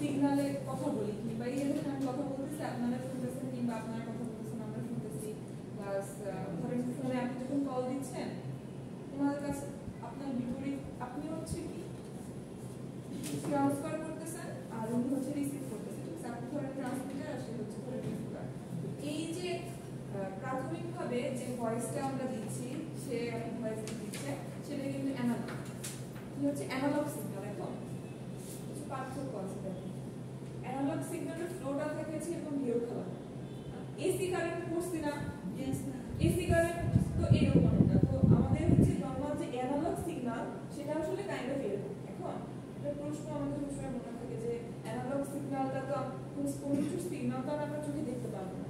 সিগনালে কথা বলি কিংবা এই যে আমি কথা বলতেছি আপনারা শুনতেছেন কিংবা আপনারা কথা বলতেছেন আমরা শুনতেছি প্লাস ধরেন ফোনে আপনি যখন কল দিচ্ছেন ওনাদের কাছে আপনার বিপরীত আপনি হচ্ছে কি ট্রান্সফার করতেছেন আর উনি হচ্ছে রিসিভ করতেছেন। আপনি ধরেন ট্রান্সমিটার আর সে হচ্ছে ধরেন রিসিভার। এই যে প্রাথমিকভাবে যে ভয়েসটা আমরা দিচ্ছি সে ভয়েস দিচ্ছে সেটা কিন্তু অ্যানালগ। কি হচ্ছে অ্যানালগ সিগন্যাল। এখন কিছু পার্থক্য আছে দেখুন। অ্যানালগ সিগন্যালের ফ্লোটা থাকে এরকম ঢেউ খেলা। এসি কারেন্ট পড়ছি না? এসি কারেন্ট তো এরকম একটা। তো আমাদের হচ্ছে নরমাল যে অ্যানালগ সিগন্যাল সেটা আসলে কাইন্ড অফ এরকম। এখন একটা প্রশ্ন আমাদের সবসময় মনে থাকে যে অ্যানালগ সিগন্যালটা তো কোনো কিছু সিগন্যাল তো আমরা চোখে দেখতে পাবো না।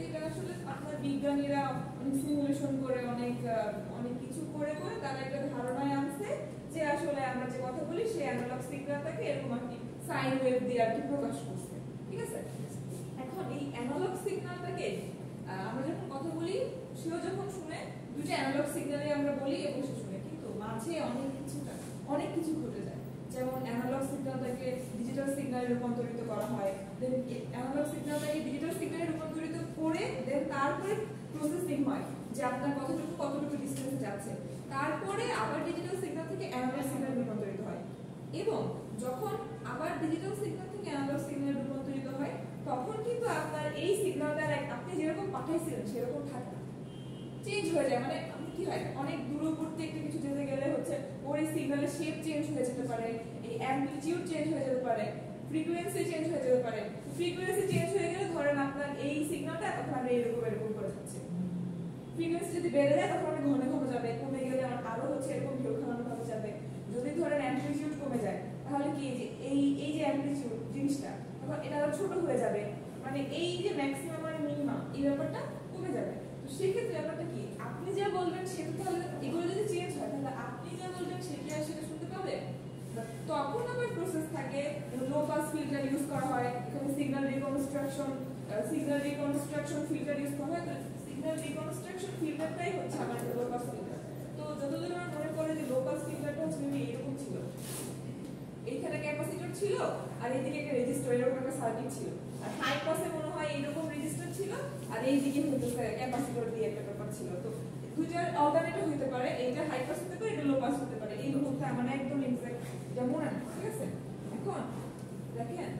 এটা আসলে আপনার বিজ্ঞানীরা অনেক সিমুলেশন করে অনেক কিছু করে তারা একটা ধারণায় আনছে যে আসলে আমরা যে কথা বলি সেই অ্যানালগ সিগন্যালটাকে এরকম একটি সাইন ওয়েভ দিয়ে আর কি প্রকাশ করছে। ঠিক আছে? এখন এই অ্যানালগ সিগন্যালটাকে আমরা যখন কথা বলি সেও যখন শুনে দুটো অ্যানালগ সিগন্যালে আমরা বলি এবং সে শুনে, কিন্তু মাঝে অনেক কিছু ঘটে যায়। যেমন অ্যানালগ সিগন্যালটাকে ডিজিটাল সিগন্যালে রূপান্তরিত করা হয়, দেন অ্যানালগ সিগন্যালটাকে ডিজিটাল সিগন্যালে রূপান্তরিত করে দেন তারপরে প্রসেসিং হয় যে আপনার কতটুকু ডিসটেন্সে যাচ্ছে, তারপরে আবার ডিজিটাল সিগন্যাল থেকে অ্যানালগ সিগন্যালে রূপান্তরিত হয়। এবং যখন আবার ডিজিটাল সিগন্যাল থেকে অ্যানালগ সিগন্যালে রূপান্তরিত হয় তখন কিন্তু আপনার এই সিগন্যালটা আপনি যেরকম পাঠাইছিলেন সেরকম থাকে না, চেঞ্জ হয়ে যায়। মানে কি হয়, অনেক দূরবর্তী একটা কিছু যেতে গেলে হচ্ছে ওর এই সিগন্যালের শেপ চেঞ্জ হয়ে যেতে পারে, এই অ্যামপ্লিটিউড চেঞ্জ হয়ে যেতে পারে, ফ্রিকোয়েন্সি চেঞ্জ হয়ে যেতে পারে। ফ্রিকোয়েন্সি চেঞ্জ হয়ে গেলে ধরেন আপনার এই সিগন্যালটা তখন আমরা এরকম করে যাচ্ছে। ফ্রিকোয়েন্সি যদি বেড়ে যায় তখন অনেক ঘন যাবে, কমে গেলে আরো হচ্ছে এরকম ঢেউ খেলানো ভাবে যাবে। যদি ধরেন অ্যামপ্লিটিউড কমে যায় তাহলে কি এই যে অ্যামপ্লিটিউড জিনিসটা তখন এটা আরো ছোট হয়ে যাবে, মানে এই যে ম্যাক্সিমাম আর মিনিমাম এই ব্যাপারটা কমে যাবে। তো সেক্ষেত্রে ব্যাপারটা কি, আপনি যা বলবেন সেটা তাহলে এগুলো যদি চেঞ্জ হয় তাহলে আপনি যা বলবেন সেটা আসলে শুনতে পাবে। তখন আবার প্রসেস থাকে, লো পাস ফিল্টার ইউজ করা হয়, এখানে সিগন্যাল রিকনস্ট্রাকশন ফিল্টার ইউজ করা হয়। তো সিগন্যাল রিকনস্ট্রাকশন ফিল্টারটাই হচ্ছে আমার লো পাস ফিল্টার। তো যতদূর আমার মনে পড়ে যে লো পাস ফিল্টারটা হচ্ছে এরকম ছিল, এইখানে ক্যাপাসিটর ছিল আর এইদিকে একটা রেজিস্টার, এরকম একটা সার্কিট ছিল। আর হাই পাসে মনে হয় এইরকম রেজিস্টার ছিল আর এইদিকে হইতেছে ক্যাপাসিটর দিয়ে একটা ব্যাপার ছিল। তো দুইটার অল্টারনেটিভ হতে পারে, এইটা হাই পাস হতে পারে, এটা লো পাস হতে পারে। এই মুহূর্তে আমার একদম এক্সাক্ট এটা মনে নেই। ঠিক আছে? এখন দেখেন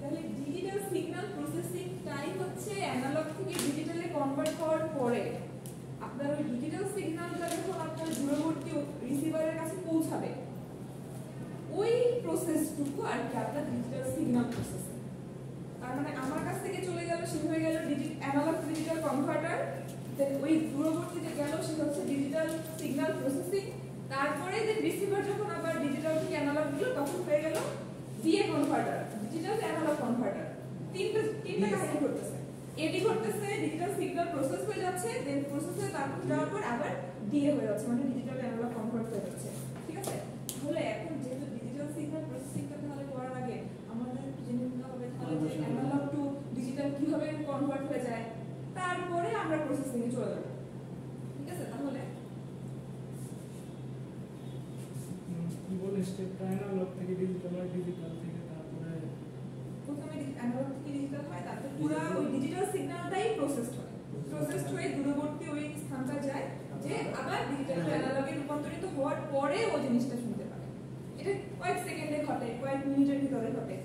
তাহলে ডিজিটাল সিগন্যাল প্রসেসিং টাইম হচ্ছে অ্যানালগ থেকে ডিজিটালে কনভার্ট হওয়ার পরে আপনার ওই ডিজিটাল সিগন্যালটা যখন আপনার দূরবর্তী রিসিভারের কাছে পৌঁছাবে ওই প্রসেসটুকু আর কি আপনার ডিজিটাল সিগন্যাল প্রসেসিং। তার মানে আমার কাছ থেকে চলে গেল সে হয়ে গেল অ্যানালগ টু ডিজিটাল কনভার্টার, দেন ওই দূরবর্তীতে গেল সে হচ্ছে ডিজিটাল সিগন্যাল প্রসেসিং, তারপরে দেন রিসিভার যখন আবার ডিজিটাল থেকে অ্যানালগ দিল তখন হয়ে গেল DA converter, digital to analogue converter. তিনটা কাজ করতেছে, এডি করতেছে, ডিজিটাল সিগন্যাল প্রসেস হয়ে যাচ্ছে, দেন প্রসেসে তারপর যাওয়ার পর আবার ডিএ হয়ে যাচ্ছে, মানে ডিজিটাল অ্যানালগ কনভার্ট হয়ে যাচ্ছে। ঠিক আছে? তাহলে এখন যেহেতু ডিজিটাল সিগন্যাল প্রসেসিংটা তাহলে করার আগে আমাদের জেনে নিতে হবে তাহলে যে অ্যানালগ টু ডিজিটাল কিভাবে কনভার্ট হয়ে যায়, তারপরে আমরা প্রসেসিং এ চলে যাব। ঠিক আছে? তাহলে কি বলে স্টেপটা অ্যানালগ থেকে ডিজিটাল হয়, ডিজিটাল থেকে তারপরে প্রথমে অ্যানালগ থেকে ডিজিটাল হয়, তারপর পুরো ওই ডিজিটাল সিগন্যালটাই প্রসেসড হয়ে দূরবর্তী ওই স্থানটা যায় যে আবার ডিজিটাল টু অ্যানালগে রূপান্তরিত হওয়ার পরে ও জিনিসটা শুনতে পারে। এটা কয়েক সেকেন্ডে ঘটে, কয়েক মিনিটের ভিতরে ঘটে।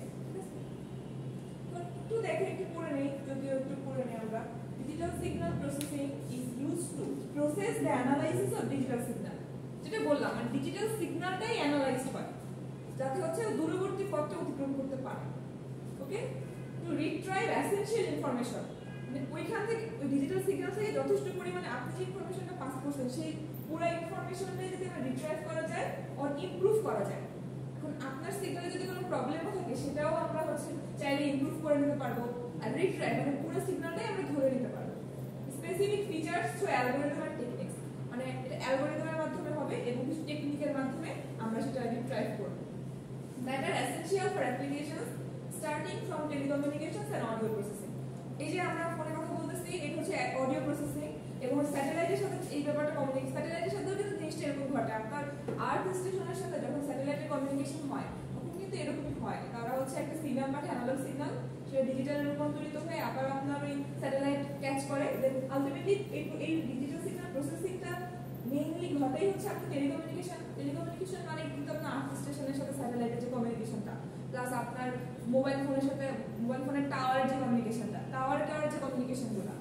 একটু দেখে একটু পড়ে নেই, যদিও একটু পড়ে নেই আমরা। Digital signal processing is used to process the analysis of digital signal. যেটা বললাম মানে ডিজিটাল সিগন্যালটাই অ্যানালাইজ হয় যাতে হচ্ছে দূরবর্তী পথটা অতিক্রম করতে পারে। ওকে? টু রিট্রাইভ এসেনশিয়াল ইনফরমেশন, মানে ওইখান থেকে ওই ডিজিটাল সিগন্যাল থেকে যথেষ্ট পরিমাণে আপনি যে ইনফরমেশনটা পাস করছেন সেই পুরো ইনফরমেশনটা যদি আমরা রিট্রাইভ করা যায় আর ইমপ্রুভ করা যায়। এখন আপনার সিগন্যালে যদি কোনো প্রবলেমও থাকে সেটাও আমরা হচ্ছে চাইলে ইমপ্রুভ করে নিতে পারবো। আর রিট্রাইভ মানে পুরো সিগন্যালটাই আমরা ধরে নিতে পারবো। স্পেসিফিক ফিচারস থ্রু অ্যালগরিদম আর টেকনিক্স, মানে এটা অ্যালগরিদমের মাধ্যমে হবে এবং কিছু টেকনিকের মাধ্যমে আমরা সেটা রিট্রাইভ করব। That are essential for applications starting from telecommunications and audio processing. এই যে আমরা ফোনে কথা বলতেছি এটা হচ্ছে অডিও প্রসেসিং এবং স্যাটেলাইটের সাথে এই ব্যাপারটা কমিউনিকেশন, স্যাটেলাইটের সাথেও কিন্তু জিনিসটা এরকম ঘটে। আপনার আর্থ স্টেশনের সাথে যখন স্যাটেলাইটের কমিউনিকেশন হয় তখন কিন্তু এরকমই হয়, তারা হচ্ছে একটা সিগন্যাল পাঠায়, অ্যানালগ সিগন্যাল, সেটা ডিজিটালে রূপান্তরিত হয়ে আবার আপনার ওই স্যাটেলাইট ক্যাচ করে। দেন আলটিমেটলি এই ডিজিটাল সিগন্যাল প্রসেসিংটা মেইনলি ঘটাই হচ্ছে আপনার টেলিকমিউনিকেশন মানে কিন্তু আপনার আর্থ স্টেশনের সাথে স্যাটেলাইটের যে কমিউনিকেশনটা, প্লাস আপনার মোবাইল ফোনের সাথে মোবাইল ফোনের টাওয়ারের যে কমিউনিকেশনটা, টাওয়ারের যে কমিউনিকেশনগুলো।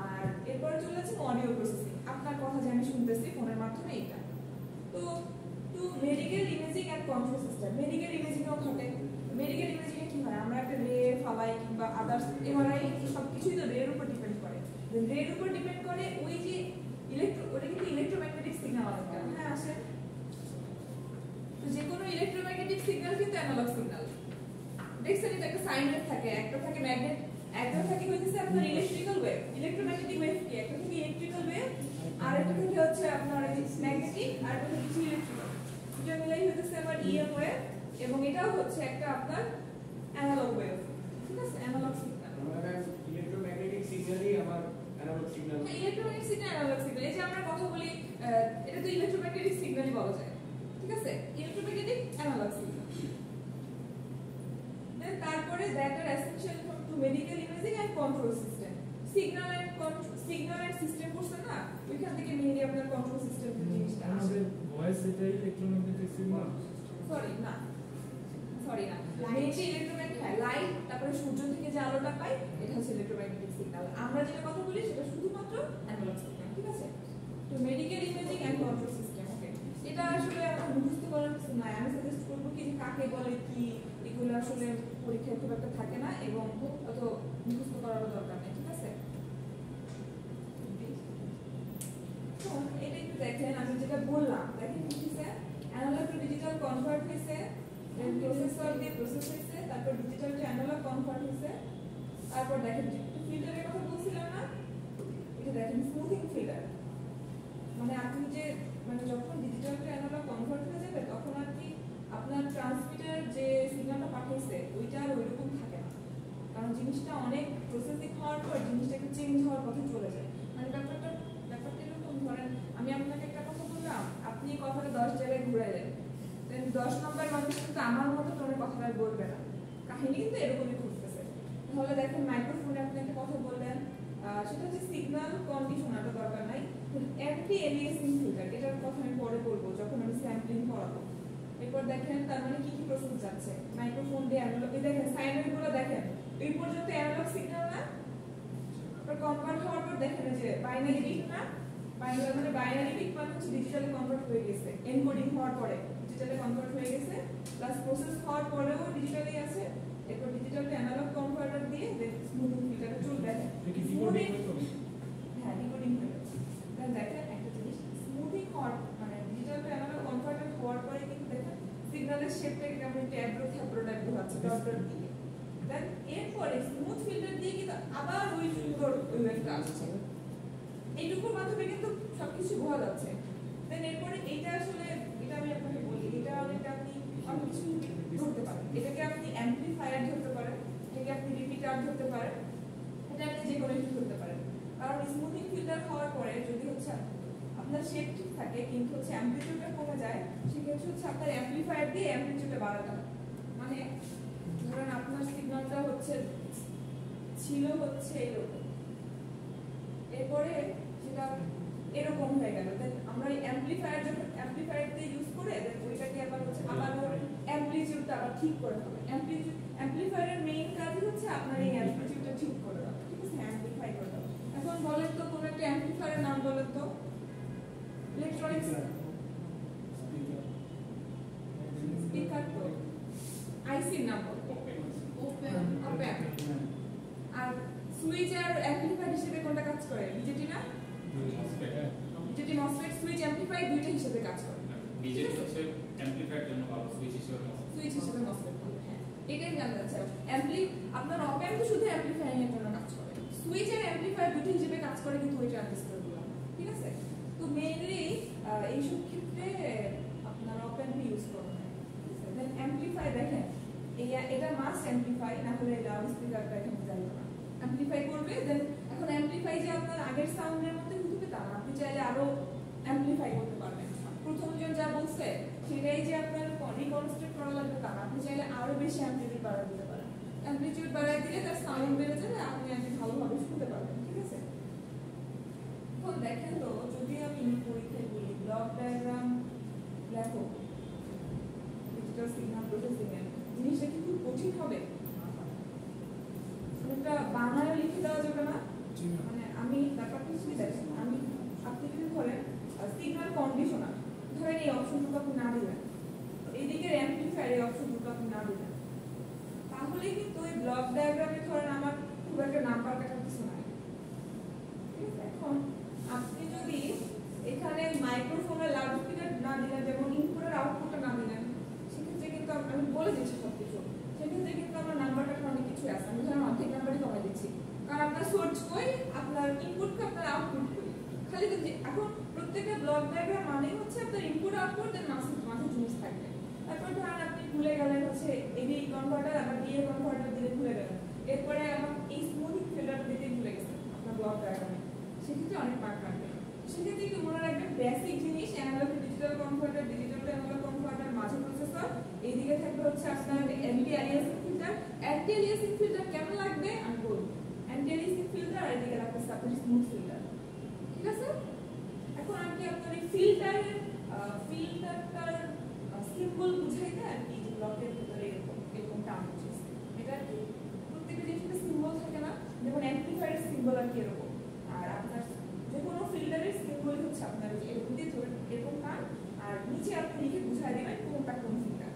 আর এরপরে চলে যাচ্ছে অডিও প্রসেসিং, আপনার কথা যে আমি শুনতেছি ফোনের মাধ্যমে এটা। তো medical imaging and control system, medical ইমেজিংও ঘটে। মেডিকেল ইমেজিং এ কি হয়, আমরা একটা রে ফালাই কিংবা আদার্স এমআরআই সবকিছুই তো রের উপর ডিপেন্ড করে। রের উপর ডিপেন্ড করে ওই যে ওটা কিন্তু ইলেকট্রোম্যাগনেটিক সিগন্যাল একটা, হ্যাঁ আসে। তো যে কোনো ইলেকট্রোম্যাগনেটিক সিগন্যাল কিন্তু অ্যানালগ সিগন্যাল। দেখছেন এটা একটা সাইন ওয়েভ থাকে, একটা থাকে ম্যাগনেট, একটা থাকে হইতেছে আপনার ইলেকট্রিক্যাল ওয়েভ। ইলেকট্রোম্যাগনেটিক ওয়েভ কি, একটা থাকে ইলেকট্রিক্যাল ওয়েভ আর একটা থাকে হচ্ছে আপনার ম্যাগনেটিক আর একটা হচ্ছে ইলেকট্রিক্যাল। এটা মিলাই হইতেছে আমার ইএম ওয়েভ, এবং এটাও হচ্ছে একটা আপনার অ্যানালগ ওয়েভ, ঠিক আছে, অ্যানালগ সিগন্যাল। আমরা ইলেকট্রোম্যাগনেটিক সিগন্যালই আমার analogue signal. Electromagnetic signal analogue signal, এই যে আমরা কথা বলি এটা তো ইলেকট্রোম্যাগনেটিক সিগন্যালই বলা যায়, ঠিক আছে, ইলেকট্রোম্যাগনেটিক অ্যানালগ সিগন্যাল। দেন তারপরে that are essential to medical imaging and control system. Signal and system পড়ছেন না, ওইখান থেকে মেইনলি আপনার কন্ট্রোল সিস্টেম জিনিসটা আসে। আমাদের ভয়েস এটাই ইলেকট্রোম্যাগনেটিক সিগন্যাল। সরি না মেইনলি ইলেকট্রোম্যাগনেটিক লাইট, তারপরে সূর্য থেকে যে আলোটা পাই এটা হচ্ছে ইলেকট্রোম্যাগনেটিক সিগন্যাল। আমরা যেটা কথা বলি সেটা শুধুমাত্র অ্যানালগ সিগন্যাল, ঠিক আছে। তো medical imaging and control system, okay, এটা আসলে আপনার মুখস্থ করার কিছু নাই। আমি সাজেস্ট করবো কি যে কাকে বলে কি, এগুলো আসলে পরীক্ষায় খুব একটা থাকে না এবং অত মুখস্থ করারও দরকার নেই, ঠিক আছে। তো এটা একটু দেখেন, আমি যেটা বললাম, দেখেন কি হচ্ছে, অ্যানালগ টু ডিজিটাল কনভার্ট হয়েছে, দেন প্রসেসর দিয়ে প্রসেস হয়েছে, তারপর ডিজিটাল টু অ্যানালগ কনভার্ট হয়েছে, তারপর দেখেন ফিল্টারের কথা বলছিলাম না, এটা দেখেন স্মুথিং ফিল্টার, মানে আপনি যে মানে যখন ডিজিটাল টু অ্যানালগ কনভার্ট হয়ে যাবে তখন আর কি আপনার ট্রান্সমিটার যে সিগন্যালটা পাঠাইছে ওইটা আর ওইরকম থাকে না, কারণ জিনিসটা অনেক প্রসেসিং হওয়ার পর জিনিসটা একটু চেঞ্জ হওয়ার পথে চলে যায়। মানে ব্যাপারটা এরকম, ধরেন আমি আপনাকে একটা কথা বললাম, আপনি কথাটা 10 জায়গায় ঘুরাইলেন, দেন 10 নম্বর মানুষ কিন্তু আমার মতো তোর কথাটা বলবে না, কাহিনী কিন্তু এরকমই ঘুরতেছে। তাহলে দেখেন মাইক্রোফোনে আপনি একটা কথা বললেন, সেটা হচ্ছে সিগন্যাল কন্ডিশনারটা দরকার নাই, অ্যান্টি এলিয়াসিং ফিল্টার, এটার কথা আমি পরে বলবো যখন আমি স্যাম্পলিং করাবো। এরপর দেখেন তার মানে কি কি প্রসেস যাচ্ছে মাইক্রোফোন দিয়ে অ্যানালগ, এই দেখেন সাইন ওয়েভগুলো দেখেন এই পর্যন্ত অ্যানালগ সিগন্যাল না, তারপর কনভার্ট হওয়ার পর দেখেন যে বাইনারি বিট না, বাইনারি বিট মানে হচ্ছে ডিজিটালি কনভার্ট হয়ে গেছে, এনকোডিং হওয়ার পরে ডিজিটালি কনভার্ট হয়ে গেছে, প্লাস প্রসেস হওয়ার পরেও ডিজিটালি আছে, এরপর ডিজিটাল টু অ্যানালগ কনভার্টার দিয়ে স্মুথিং ফিল্টারটা চলবে। স্মুথিং, হ্যাঁ ডিকোডিং হয়ে গেছে। দেখেন একটা জিনিস, স্মুথিং হওয়ার মানে ডিজিটাল টু অ্যানালগ কনভার্টার হওয়ার পরে কিন্তু দেখেন সিগন্যালের শেপটা কেমন ট্যাব্রো থ্যাব্রো টাইপ হচ্ছে ডট ডট দিয়ে। দেন এরপরে স্মুথ ফিল্টার দিয়ে কিন্তু আবার ওই সুন্দর ওয়েভটা আসছে, এইটুকুর মাধ্যমে কিন্তু সবকিছু বোঝা যাচ্ছে। দেন এরপরে এইটা আসলে এটা আমি আপনাকে বলি, এটা অনেকটা আপনি অনেক কিছু ধরতে পারেন, এটাকে আপনি অ্যাম্পলিফায়ার ধরতে পারেন, এটাকে আপনি রিপিটার ধরতে পারেন, এটা আপনি যে কোনো কিছু ধরতে পারেন। কারণ স্মুথিং ফিল্টার হওয়ার পরে যদি হচ্ছে আপনার শেপ ঠিক থাকে কিন্তু হচ্ছে অ্যাম্পলিটিউডটা কমে যায়, সেক্ষেত্রে হচ্ছে আপনার অ্যাম্পলিফায়ার দিয়ে অ্যাম্পলিটিউডটা বাড়াতে হবে। মানে ধরেন আপনার সিগন্যালটা হচ্ছে ছিল হচ্ছে এরকম, এরপরে সেটা এরকম হয়ে গেল, দেন আমরা এই অ্যাম্পলিফায়ার যখন অ্যাম্পলিফায়ার দিয়ে ইউজ করে দেন ওইটাকে আবার হচ্ছে আবার অ্যাম্পলিটিউডটা আবার ঠিক করে হবে। অ্যাম্পলিফায়ারের মেইন কাজই হচ্ছে আপনার এই অ্যাম্পলিটিউডটা ঠিক করে দেওয়া, ঠিক আছে, অ্যাম্পলিফাই করে দেওয়া। এখন বলেন তো কোন একটা অ্যাম্পলিফায়ারের নাম বলেন তো, ইলেকট্রনিক্স স্পিকার তো আইসির নাম বলো, ওপেন। আর সুইচ আর অ্যাম্পলিফায়ার হিসেবে কোনটা কাজ করে, বিজেটি না, বিজেটি মসফেট সুইচ অ্যাম্পলিফায়ার দুইটা হিসেবে কাজ করে। বিজেটি হচ্ছে অ্যাম্পলিফায়ার জন্য ভালো, সুইচ হিসেবে মসফেট বলে, হ্যাঁ এটাই জানতে চাচ্ছি। আপনার অপ অ্যাম্প তো শুধু অ্যাম্পলিফায়ার এর জন্য কাজ করে, সুইচ আর অ্যাম্পলিফায়ার দুটো হিসেবে কাজ করে কিন্তু ওই ট্রানজিস্টর গুলো, ঠিক আছে। তো মেইনলি এই সব ক্ষেত্রে আপনার অপ অ্যাম্প ইউজ করা হয়। দেন অ্যাম্পলিফাই দেখেন এটা মাস্ট অ্যাম্পলিফাই, না হলে লাউড স্পিকারটা এখানে যাবে না, অ্যাম্পলিফাই করবে। দেন এখন অ্যাম্পলিফাই যে আপনার আগের সাউন্ডের মধ্যে হতে তা না, আপনি চাইলে আরো অ্যাম্পলিফাই করতে পারবেন। প্রথম জন যা বলছে সেটাই যে আপনার রিকনস্ট্রাক্ট করা লাগবে তা না, আপনি চাইলে আরো বেশি অ্যাম্পলিফাই বাড়ায় দিতে পারেন। অ্যামপ্লিটিউড বাড়ায় দিলে তার সাউন্ড বেড়ে যাবে, আপনি আর কি ভালোভাবে শুনতে পারবেন। ঠিক আছে? এখন দেখেন তো, যদি আমি পরীক্ষায় বলি ব্লক ডায়াগ্রাম লেখো ডিজিটাল সিগন্যাল প্রসেসিং এর, জিনিসটা কি খুব কঠিন হবে? একটা বানানে লিখে দেওয়া যাবে না? মানে আমি ব্যাপারটা কি দেখেন, আমি আপনি যদি ধরেন সিগন্যাল কন্ডিশনার, ধরেন এই অপশনটুকু আপনি না দিবেন, এইদিকে অ্যামপ্লিফায়ার এই অপশনটুকু আপনি না দিবেন, তাহলে কিন্তু ওই ব্লক ডায়াগ্রামে ধরেন আমার খুব একটা নাম্বার কাটার কিছু নাই। ঠিক আছে? এখন আপনি যদি এখানে মাইক্রোফোনের লাউডস্পিকার না দিলেন, যেমন ইনপুটের আউটপুটটা না দিলেন, সেক্ষেত্রে কিন্তু আমি বলে দিচ্ছি সবকিছু, সেক্ষেত্রে কিন্তু আমার নাম্বারটা অনেক কিছু আছে। আমি ধরেন অর্ধেক নাম্বারই কমাই দিচ্ছি, কারণ আপনার সোর্স কই, আপনার ইনপুট আপনার আউটপুট কই। খালি কিন্তু এখন প্রত্যেকটা ব্লক ডায়াগ্রাম মানেই হচ্ছে আপনার ইনপুট আউটপুট এর মাঝে জিনিস থাকবে। তারপর ধরেন আপনি ভুলে গেলেন হচ্ছে এডি কনভার্টার আবার ডিএ কনভার্টার দিলে ভুলে গেলেন, এরপরে আমার এই স্মুথিং ফিল্টার দিতে ভুলে গেছেন আপনার ব্লক ডায়াগ্রামে, সেক্ষেত্রে অনেক মার্ক কাটবে। সেক্ষেত্রে কি মনে রাখবেন, বেসিক জিনিস analogue to digital converter, digital to analogue converter, মাঝে প্রসেসর, এইদিকে থাকবে হচ্ছে আপনার anti aliasing filter. Anti aliasing filter কেমন লাগবে আমি বলবো, অ্যান্টি অ্যালিয়াসিং ফিল্টার আর এদিকে রাখবে সাপোজ স্মুথ ফিল্টার। ঠিক আছে? এখন আমি কি আপনার এই ফিল্টারটার সিম্বল বুঝাই দেয় আর কি, যে ব্লকের ভিতরে এরকম টার্ম হচ্ছে, এটা কি প্রত্যেকটা জিনিসের সিম্বল থাকে না, যেমন অ্যামপ্লিফায়ারের সিম্বল আর কি এরকম, আর আপনার যে কোনো ফিল্টারের সিম্বল হচ্ছে আপনার এরকম দিয়ে ধরে এরকম টার্ম, আর নিচে আপনি লিখে বুঝাই দেবেন কোনটা কোন ফিল্টার।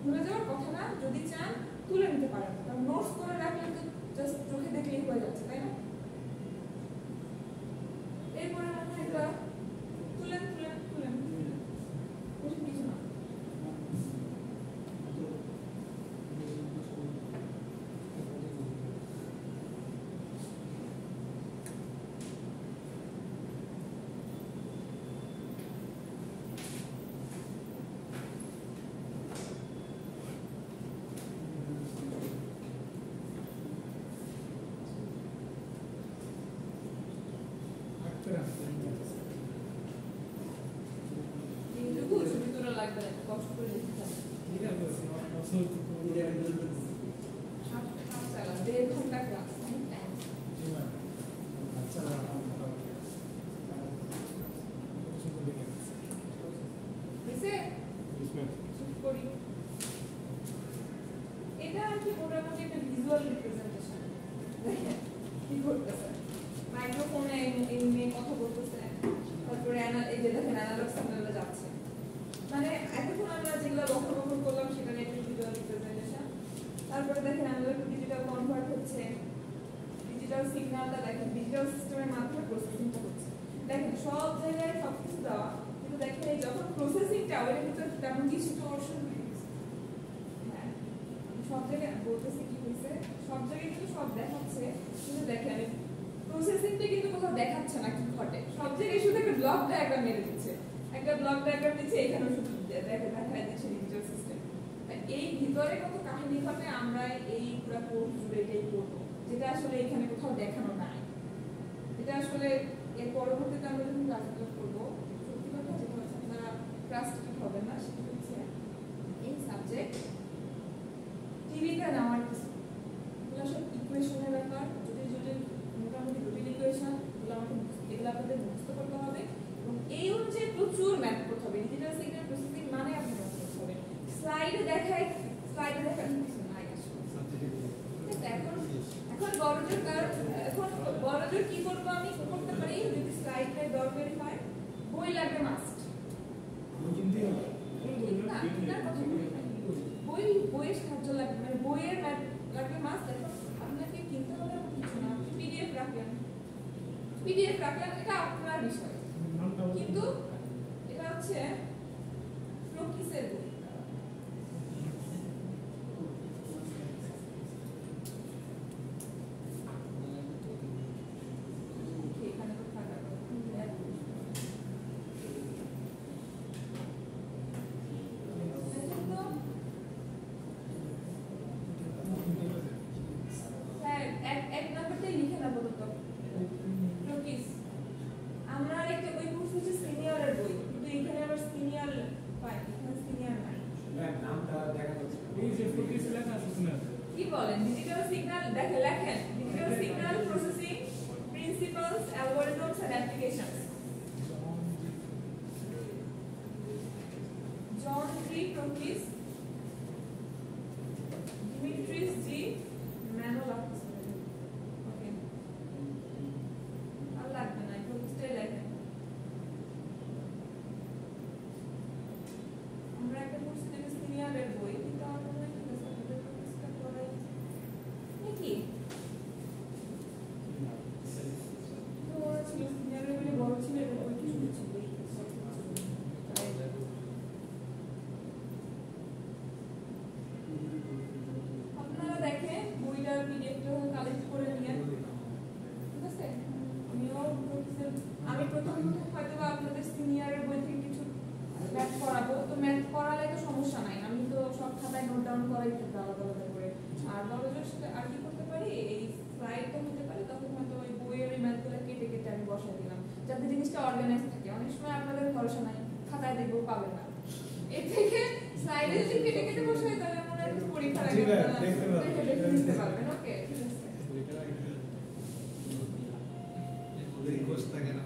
ভুলে যাওয়ার কথা না, যদি চান তুলে নিতে পারেন, কারণ নোটস করে রাখলে তো জাস্ট চোখে দেখলেই হয়ে যাচ্ছে, তাই না? এরপরে আমরা একটা তুলেন কিছু না। এইটুকু ছবি তোলা লাগবে না, কষ্ট করে লিখতে হবে। দেড় ঘন্টা ক্লাস, অনেক টাইম। এটা আর কি মোটামুটি একটা ভিজুয়াল রিপ্রেজেন্টেশন। দেখেন কি করতেছে, মাইক্রোফোনে এই মেয়ে কথা বলতেছে, তারপরে এই যে দেখেন অ্যানালগ সিগন্যালটা যাচ্ছে, মানে এতক্ষণ আমরা যেগুলো বকর করলাম সেখানে একটা ভিজুয়াল রিপ্রেজেন্টেশন। তারপরে দেখেন অ্যানালগ টু ডিজিটাল কনভার্ট হচ্ছে, ডিজিটাল সিগন্যালটা দেখেন ডিজিটাল সিস্টেমের মাধ্যমে প্রসেসিংটা হচ্ছে। দেখেন সব জায়গায় সবকিছু দেওয়া, কিন্তু দেখেন এই যখন প্রসেসিংটা ওইটা কিন্তু তেমন কিছু টোর্শন হয়ে গেছে। হ্যাঁ, সব জায়গায় বলতেছি কি হয়েছে, সব জায়গায় কিন্তু সব দেখাচ্ছে, কিন্তু দেখেন প্রসেসিংটা কিন্তু কোথাও দেখাচ্ছে না কি ঘটে, সব জায়গায় শুধু একটা ব্লক ডায়াগ্রাম মেরে দিচ্ছে, একটা ব্লক ডায়াগ্রাম দিচ্ছে, এখানেও শুধু দেখা দিচ্ছে ডিজিটাল সিস্টেম। এই ভিতরে কত কাহিনী ঘটে আমরা এই পুরো কোর্স জুড়ে এটাই করবো, যেটা আসলে এখানে কোথাও দেখানো নাই। এটা আসলে এর পরবর্তীতে আমরা যখন ক্লাসগুলো করবো, সত্যি কথা যেটা হচ্ছে আপনারা ফ্রাস্ট্রেটেড হবেন না, সেটা হচ্ছে এই সাবজেক্ট টিভিতে নেওয়ার কিছু, এগুলো সব ইকুয়েশনের ব্যাপার, জটিল মোটামুটি জটিল ইকুয়েশন, এগুলো আপনাদের মুখস্থ করতে হবে, এবং এই অনুযায়ী প্রচুর ম্যাথ করতে হবে। ডিজিটাল সিগন্যাল প্রসেসিং মানে আপনি ম্যাথ করতে হবে, স্লাইডে দেখায় কিছু নাই আসলে। এখন বড়জোর কি করবো, আমি করতে পারি যদি স্লাইডটাই দরকারি হয়, বই লাগবে মাস্ট, বইয়ের সাহায্য লাগবে, মানে বইয়ের লাগবে মাস্ট। এখন আপনাকে কিনতে হবে কিছু না, পিডিএফ রাখলেন, এটা আপনার বিষয়, কিন্তু এটা হচ্ছে প্রকিসের বই। এক নাম্বারটাই লিখে নেবো তো প্রকিস। আমরা একটা বই পড়ছি সিনিয়রের বই, কিন্তু এখানে আবার সিনিয়র পাই, এখানে সিনিয়র নিচে 40 লেখা আছে শুনে কি বলেন ডিজিটাল সিগন্যাল লেখেন digital signal processing principles algorithms and applications John G Proakis Dimitris G Manolakis okay আর লাগবে না প্রকিসটাই লেখেন আমরা একটা কোর্স থেকে সিনিয়রের বই কিন্তু আমার মনে হয় ঠিক আছে আমাদের প্রকিসটা করাই নাকি তো ছিল সিনিয়রের বই বড় ছিল এটা বই কি শুনেছি আপনারা দেখেন বইটার পিডিএফটা কালেক্ট করে নিয়ে ঠিক আছে আমি প্রথম হয়তো আপনাদের সিনিয়রের বই থেকে কিছু ম্যাথ করাবো তো ম্যাথ করালে তো সমস্যা নাই আমি তো সব খাতায় নোট ডাউন করাই থাকবো আলাদা আলাদা করে আর দরজার সাথে আর কি করতে পারি এই স্লাইডটা হতে পারে তখন হয়তো ওই বইয়ের ওই ম্যাথগুলো কেটে কেটে আমি বসাই দিলাম যাতে জিনিসটা অর্গানাইজ থাকে অনেক সময় আপনাদের ভরসা নাই খাতায় দেখবো পাবেন না এর থেকে স্লাইডে যদি কেটে কেটে বসাই তাহলে মনে হয় পরীক্ষার আগে দেখে নিতে পারবেন ওকে ঠিক আছে রিকোয়েস্ট থাকে না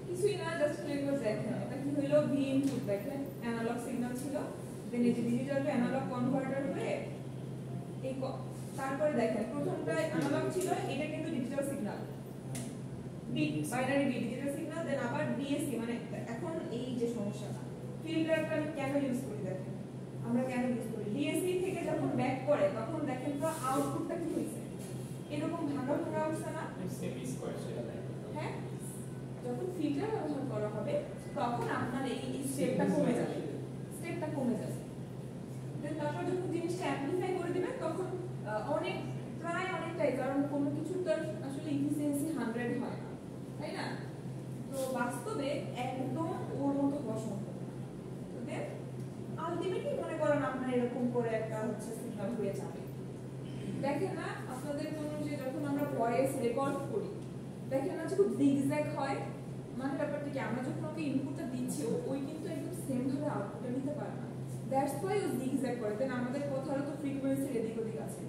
কিছুই না জাস্ট ক্লিক করে দেখেন এটা কি হলো ভি ইনপুট দেখেন অ্যানালগ সিগন্যাল ছিল দেন এই যে ডিজিটাল টু অ্যানালগ কনভার্টার হয়ে এই তারপরে দেখেন প্রথমটা অ্যানালগ ছিল এটা কিন্তু digital signal bit binary bit digital signal then আবার ডিএসসি মানে এখন এই যে সমস্যাটা ফিল্টারটা আমি কেন ইউজ করি দেখেন আমরা কেন ইউজ করি ডিএসসি থেকে যখন ব্যাক করে তখন দেখেন তো আউটপুটটা কি হইছে এরকম ভাঙা ভাঙা অবস্থা না সেমি স্কয়ার সেটা হ্যাঁ যখন ফিল্টার ব্যবহার করা হবে তখন আপনার এই স্টেপটা কমে যাবে দেন তারপর যখন জিনিসটা অ্যামপ্লিফাই করে দিবেন তখন অনেক প্রায় অনেকটাই কারণ কোনো কিছু তো আসলে এফিসিয়েন্সি 100 হয় না তাই না তো বাস্তবে একদম ওর মতো হওয়া সম্ভব না তো দেন আলটিমেটলি মনে করেন আপনার এরকম করে একটা হচ্ছে সিগন্যাল হয়ে যাবে দেখেন না আপনাদের কোনো যে যখন আমরা ভয়েস রেকর্ড করি দেখেন না যে খুব জিগজ্যাগ হয় মানে ব্যাপারটা কি আমরা যখন ওকে ইনপুটটা দিচ্ছি ওই কিন্তু একদম সেম ভাবে আউটপুটটা নিতে পারে না দ্যাটস ওয়াই ও জিগজ্যাগ করে দেন আমাদের কথারও তো ফ্রিকোয়েন্সি এদিক ওদিক আছে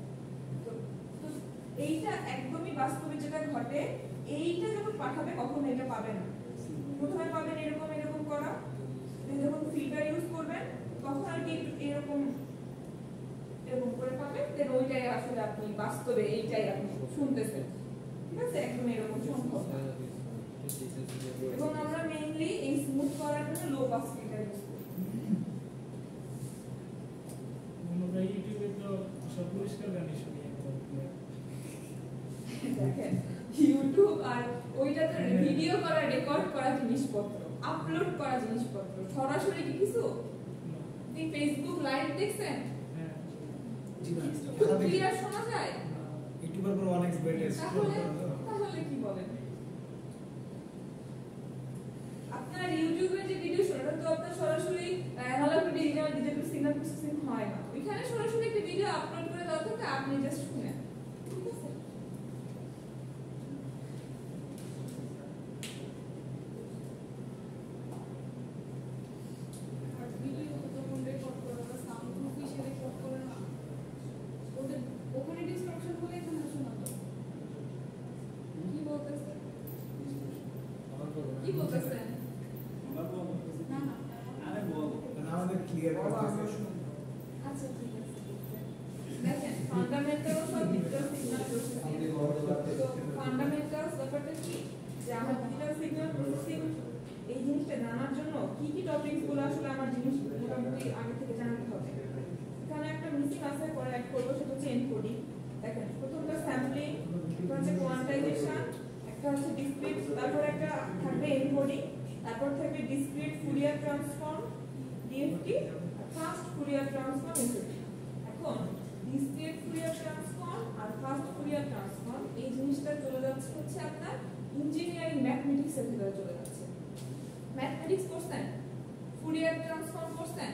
তো এইটা একদমই বাস্তবে যেটা ঘটে এইটা যখন পাঠাবে কখনো এটা পাবে না প্রথমে পাবেন এরকম এরকম করা যখন ফিল্টার ইউজ করবেন তখন আর কি এরকম এরকম করে পাবেন দেন ওইটাই আসলে আপনি বাস্তবে এইটাই আপনি শুনতেছেন ঠিক আছে একদম এরকম সম্ভব না এবং আমরা মেইনলি এই স্মুথ করার জন্য লো পাস ফিল্টার ইউজ করি আমরা ইউটিউবে তো সব পরিষ্কার গানই শুনি দেখেন ইউটিউব আর ওইটাতে ভিডিও করা রেকর্ড করা জিনিসপত্র আপলোড করা জিনিসপত্র সরাসরি কি কিছু আপনি ফেসবুক লাইভ দেখছেন ক্লিয়ার শোনা যায় ইউটিউবের পর 1x বেটেস্ট তাহলে কি বলেন আপনার ইউটিউবে যে ভিডিও শোনাটা তো আপনার সরাসরি অ্যানালগ ডিজিটাল সিগন্যাল প্রসেসিং হয় না ওইখানে সরাসরি একটা ভিডিও আপলোড করে দেওয়া থাকে আপনি জাস্ট শুনেন ঠিক আছে আর ভিডিও যখন রেকর্ড করা বা সাউন্ড প্রুফ হিসেবে রেকর্ড করে না ওদের ওখানে ডিস্ট্রাকশন হলে এখানে শোনাতো কি বলতেছেন কি বলতেছেন না না আমাদের ক্লিয়ার করতেছে আচ্ছা ঠিক আছে দেখেন fundamental of digital signal processing তো ফান্ডামেন্টাল ব্যাপারটা কি যে আমার ডিজিটাল সিগন্যাল প্রসেসিং এই জিনিসটা জানার জন্য কি কি টপিকসগুলো আসলে আমার জিনিস মোটামুটি আগে থেকে জানতে হবে এখানে একটা মিসিং আছে পরে অ্যাড করব সেটা হচ্ছে এনকোডিং দেখেন প্রথমটা স্যাম্পলিং এটা হচ্ছে কোয়ান্টাইজেশন একটা হচ্ছে ডিসক্রিট তারপর একটা থাকবে এনকোডিং তারপর থাকবে ডিসক্রিট ফুরিয়ার ট্রান্সফর্ম ডিএফটি আর ফাস্ট ফুরিয়ার ট্রান্সফর্ম এসএফটি এখন ডিসক্রিট ফুরিয়ার ট্রান্সফর্ম আর ফাস্ট ফুরিয়ার ট্রান্সফর্ম এই জিনিসটা চলে যাচ্ছে হচ্ছে আপনার ইঞ্জিনিয়ারিং ম্যাথমেটিক্স এর ভিতরে চলে যাচ্ছে ম্যাথমেটিক্স করছেন ফুরিয়ার ট্রান্সফর্ম করছেন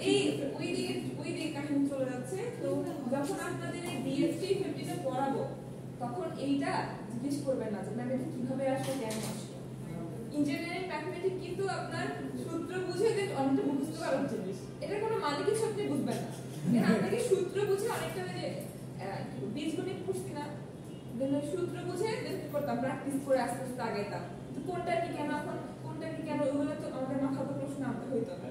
এই ওই দিকে কাহিনী চলে যাচ্ছে তো যখন আপনাদের এই ডিএফটি 50 টা পড়াবো তখন এইটা জিজ্ঞেস করবেন না যে ম্যাম এটা কিভাবে আসলে জ্ঞান এটার কোনো মানে কিছু আপনি বুঝবেন না। এর আপনাকে সূত্র বুঝে অনেকটা যে বীজগণিত পড়ছি না, সূত্র বুঝে করতাম, প্র্যাকটিস করে আস্তে আস্তে আগাইতাম। কোনটা কি কেন এখন, কোনটা কি কেন, ওগুলো তো আমাদের মাথাতে প্রশ্ন আনতে হইতো না।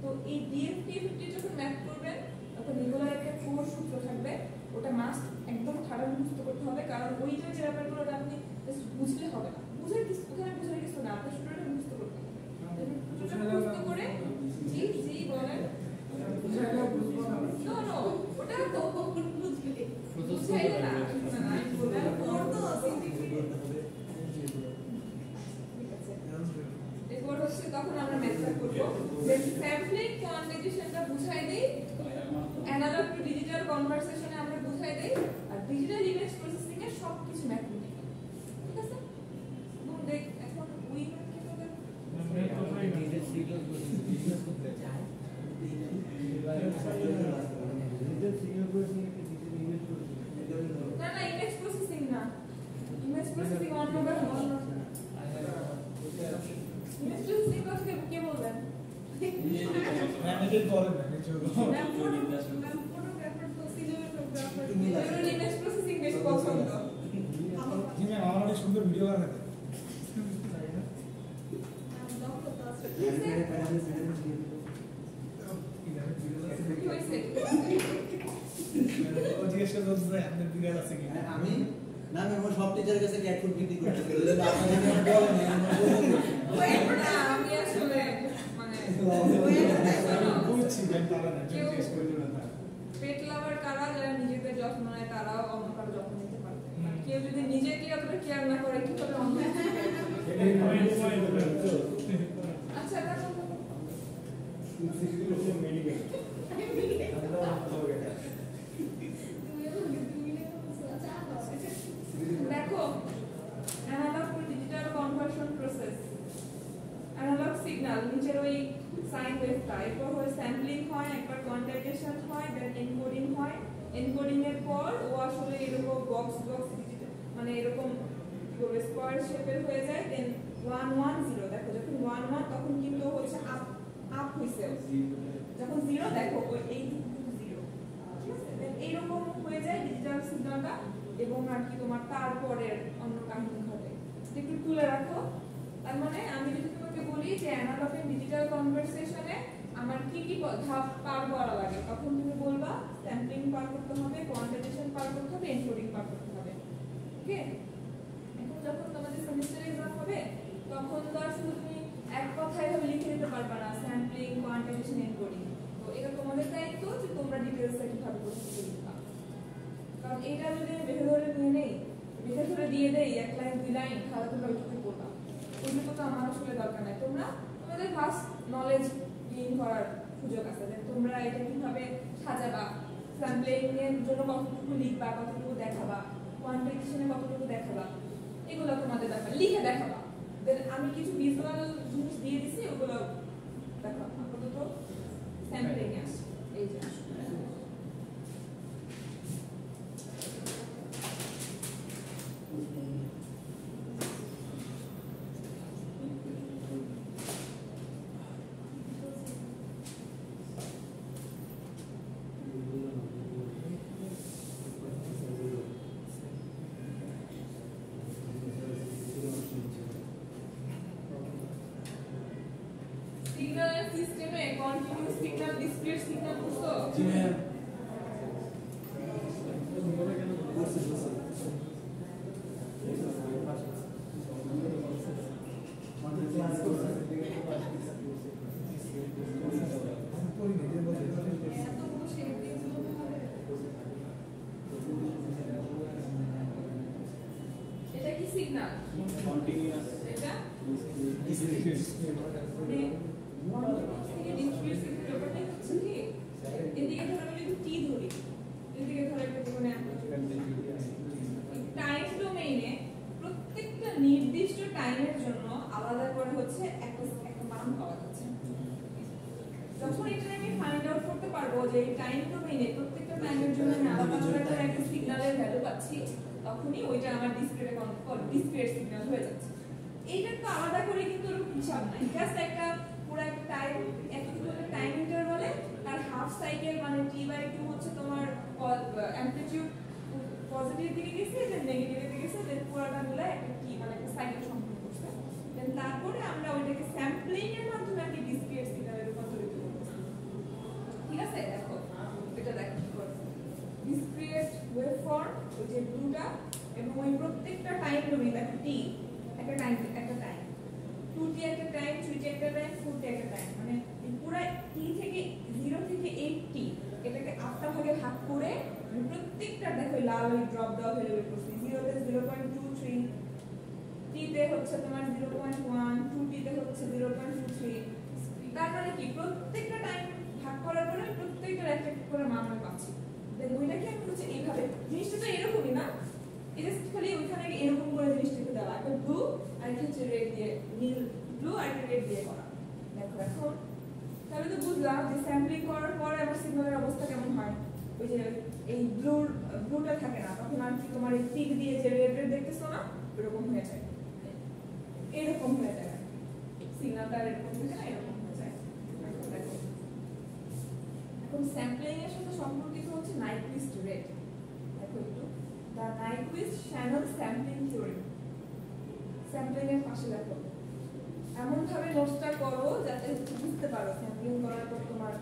তো এই DFT যখন ম্যাথ করবেন তখন এগুলোর একটা কোর সূত্র থাকবে, ওটা মাস্ট একদম ঠাড়া মুখস্থ করতে হবে, কারণ ওই যে ব্যাপারগুলো আপনি বুঝলে হবে না, বুঝে কিছু ওখানে বুঝে কিছু না, আপনার সূত্রটা মুখস্থ করতে হবে। মুখস্থ করে জি জি বলেন নো নো ওটা তো বুঝলে বুঝাইলে না না আমি বললাম পড়তো এরপর হচ্ছে তখন আমরা মেথড করব, দেন স্যাম্পলিং কোয়ান্টিটেশনটা বুঝাই দেই, অ্যানালগ টু ডিজিটাল কনভারসেশনে আমরা বুঝাই দেই, আর ডিজিটাল ইমেজ প্রসেসিং এর সবকিছু ম্যাথমেটিক্যাল। ঠিক আছে, এবং দেখ এখন উই কি করবে নিজে সিগন্যাল বিজনেস করতে চায় না না ইমেজ প্রসেসিং না, ইমেজ প্রসেসিং অন্য ব্যাপার, ইমেজ প্রসেসিং কথা কে বলবেন? ম্যানেজার বলেন না কিছু ফটোগ্রাফার তো সিনেমাটোগ্রাফার এর ইমেজ প্রসেসিং বেশি পছন্দ। জি ম্যাম, আমার অনেক সুন্দর ভিডিও বানাতে জিজ্ঞেস করতে আপনার বিড়াল আছে কিনা। আমি না আমি আমার সব টিচারের কাছে ক্যাট ফুড বিক্রি করতে গেলে যদি আপনাদের বলেন না আমি আসলে মানে বুঝছি ম্যাম, তারা না জিজ্ঞেস করে দিবেন না। পেট লাভার কারা যারা নিজেদের যত্ন নেয় তারাও অন্য কারো যত্ন নিতে পারে, কেউ যদি নিজেকে অতটা কেয়ার না করে কি করে অন্য আচ্ছা দেখো analogue to digital conversion process, analogue signal নিচের ওই সাইন ওয়েভটা, এরপর হয় স্যাম্পলিং হয়, একবার কোয়ান্টাইজেশন হয়, দেন এনকোডিং হয়, এনকোডিং এর পর ও আসলে এরকম বক্স ডিজিটাল মানে এরকম কি বলবো স্কয়ার শেপের হয়ে যায়, দেন 110 দেখো যখন 11 তখন কিন্তু হচ্ছে আপ হইছে, যখন 0 দেখো ওই এই 0 ঠিক আছে, দেন এইরকম হয়ে যায় ডিজিটাল সিগন্যালটা, এবং আর কি তোমার তারপরের অন্য কাহিনী ঘটে। একটু তুলে রাখো, তার মানে আমি যদি তোমাকে বলি যে অ্যানালগ এন্ড ডিজিটাল কনভারসেশনে আমার কি কি ধাপ পার করা লাগে, তখন তুমি বলবা স্যাম্পলিং পার করতে হবে, কোয়ান্টিটেশন পার করতে হবে, এনকোডিং পার করতে হবে। ওকে, এখন যখন তোমাদের সেমিস্টার এক্সাম হবে তখন তো আর শুধু তুমি এক কথায় ভাবে লিখে দিতে পারবা না স্যাম্পলিং কোয়ান্টিটেশন এনকোডিং, তো এটা তোমাদের দায়িত্ব যে তোমরা ডিটেইলসটা কিভাবে প্রস্তুত করবা, কারণ এটা যদি আমি বেঁধে ধরে নিয়ে নেই, বেঁধে ধরে দিয়ে দেই এক লাইন দুই লাইন, তাহলে তোমরা ওইটুকু করবা, ওইটুকু তো আমার আসলে দরকার নাই। তোমরা তোমাদের ফার্স্ট নলেজ গেইন করার সুযোগ আছে, যে তোমরা এটা কিভাবে সাজাবা, স্যাম্পলিং এর জন্য কতটুকু লিখবা, কতটুকু দেখাবা, কোয়ান্টিটেশনে কতটুকু দেখাবা, এগুলো তোমাদের ব্যাপার, লিখে দেখাবা। দেন আমি কিছু ভিজুয়াল জিনিস দিয়ে দিছি, ওগুলো দেখাবো। আপাতত স্যাম্পলিং এ আসছে, এই যে সিগন্যাল সিস্টেমে কন্টিনিউয়াস সিগন্যাল, ডিসক্রিট সিগন্যাল বুঝছো? জি ম্যাম, এতগুলো শেপ দিয়ে দিলে হবে? এটা কি সিগন্যাল? কন্টিনিউয়াস এটা ডিসক্রিট মানে কন্টিনিউয়াস থেকে ডিসক্রিট সিগন্যাল ব্যাপারটা হচ্ছে কি, এদিকে ধরো আমি যদি টি ধরি, এদিকে ধরো একটা জীবনে টাইম ডোমেইনে প্রত্যেকটা নির্দিষ্ট টাইমের জন্য আলাদা করে হচ্ছে একটা মান পাওয়া যাচ্ছে। যখন এটা আমি ফাইন্ড আউট করতে পারবো যে এই টাইম ডোমেইনে প্রত্যেকটা টাইমের জন্য আমি আলাদা করে একটা সিগন্যালের ভ্যালু পাচ্ছি, তখনই ওইটা আমার ডিসক্রিট সিগন্যাল হয়ে যাচ্ছে। এইটা তো আলাদা করে কিন্তু ওরকম হিসাব নাই, জাস্ট একটা পুরো একটা টাইম এতটুকু টাইমের হাফ সাইকেল মানে t/2 হচ্ছে তোমার অ্যামপ্লিটিউড পজিটিভ দিকে গেছে দেন নেগেটিভ দিকে গেছে দেন পুরোটা মিলে একটা t মানে একটা সাইকেল সম্পূর্ণ করছে দেন তারপরে আমরা ওইটাকে স্যাম্পলিং এর মাধ্যমে একটা ডিসক্রিট সিগন্যালে রূপান্তরিত করব ঠিক আছে দেখো এটা দেখো কি করছে ডিসক্রিট ওয়েভফর্ম ওই যে ব্লুটা এবং ওই প্রত্যেকটা টাইম ডোমেইন দেখো t একটা টাইম 2t একটা টাইম 3t একটা টাইম 4t একটা টাইম মানে এই পুরো t থেকে 0 থেকে 8t এটাকে 8টা ভাগে ভাগ করে প্রত্যেকটা দেখো লাল ওই ড্রপ দেওয়া হয়ে যাবে করছি 0 তে 0.23 t তে হচ্ছে তোমার 0.1 2t তে হচ্ছে 0.23 তার মানে কি প্রত্যেকটা টাইম ভাগ করার পরে প্রত্যেকটার একটা করে মান আমি পাচ্ছি দেন ওইটাকে আমি হচ্ছে এইভাবে জিনিসটা তো এরকমই না এটা খালি ওইখানে এরকম করে জিনিসটাকে দেওয়া একটা ব্লু আর একটা হচ্ছে রেড দিয়ে নীল ব্লু আর একটা রেড দিয়ে করা দেখো এখন তাহলে তো বুঝলাম যে স্যাম্পলিং করার পরে আমার সিগন্যালের অবস্থা কেমন হয় ওই যে এই ব্লুটা থাকে না তখন আর কি তোমার এই টিক দিয়ে যে রেড রেড দেখতেছো না এরকম হয়ে যায় এরকম হয়ে যায় সিগন্যালটা এরকম থাকে না এরকম হয়ে যায় দেখো এখন স্যাম্পলিং এর সাথে সম্পর্কিত হচ্ছে নাইকুইস্ট রেট দেখো একটু the Nyquist Shannon sampling theory sampling এর পাশে দেখো এমন ভাবে নোটসটা করো যাতে বুঝতে পারো স্যাম্পলিং করার পর তোমার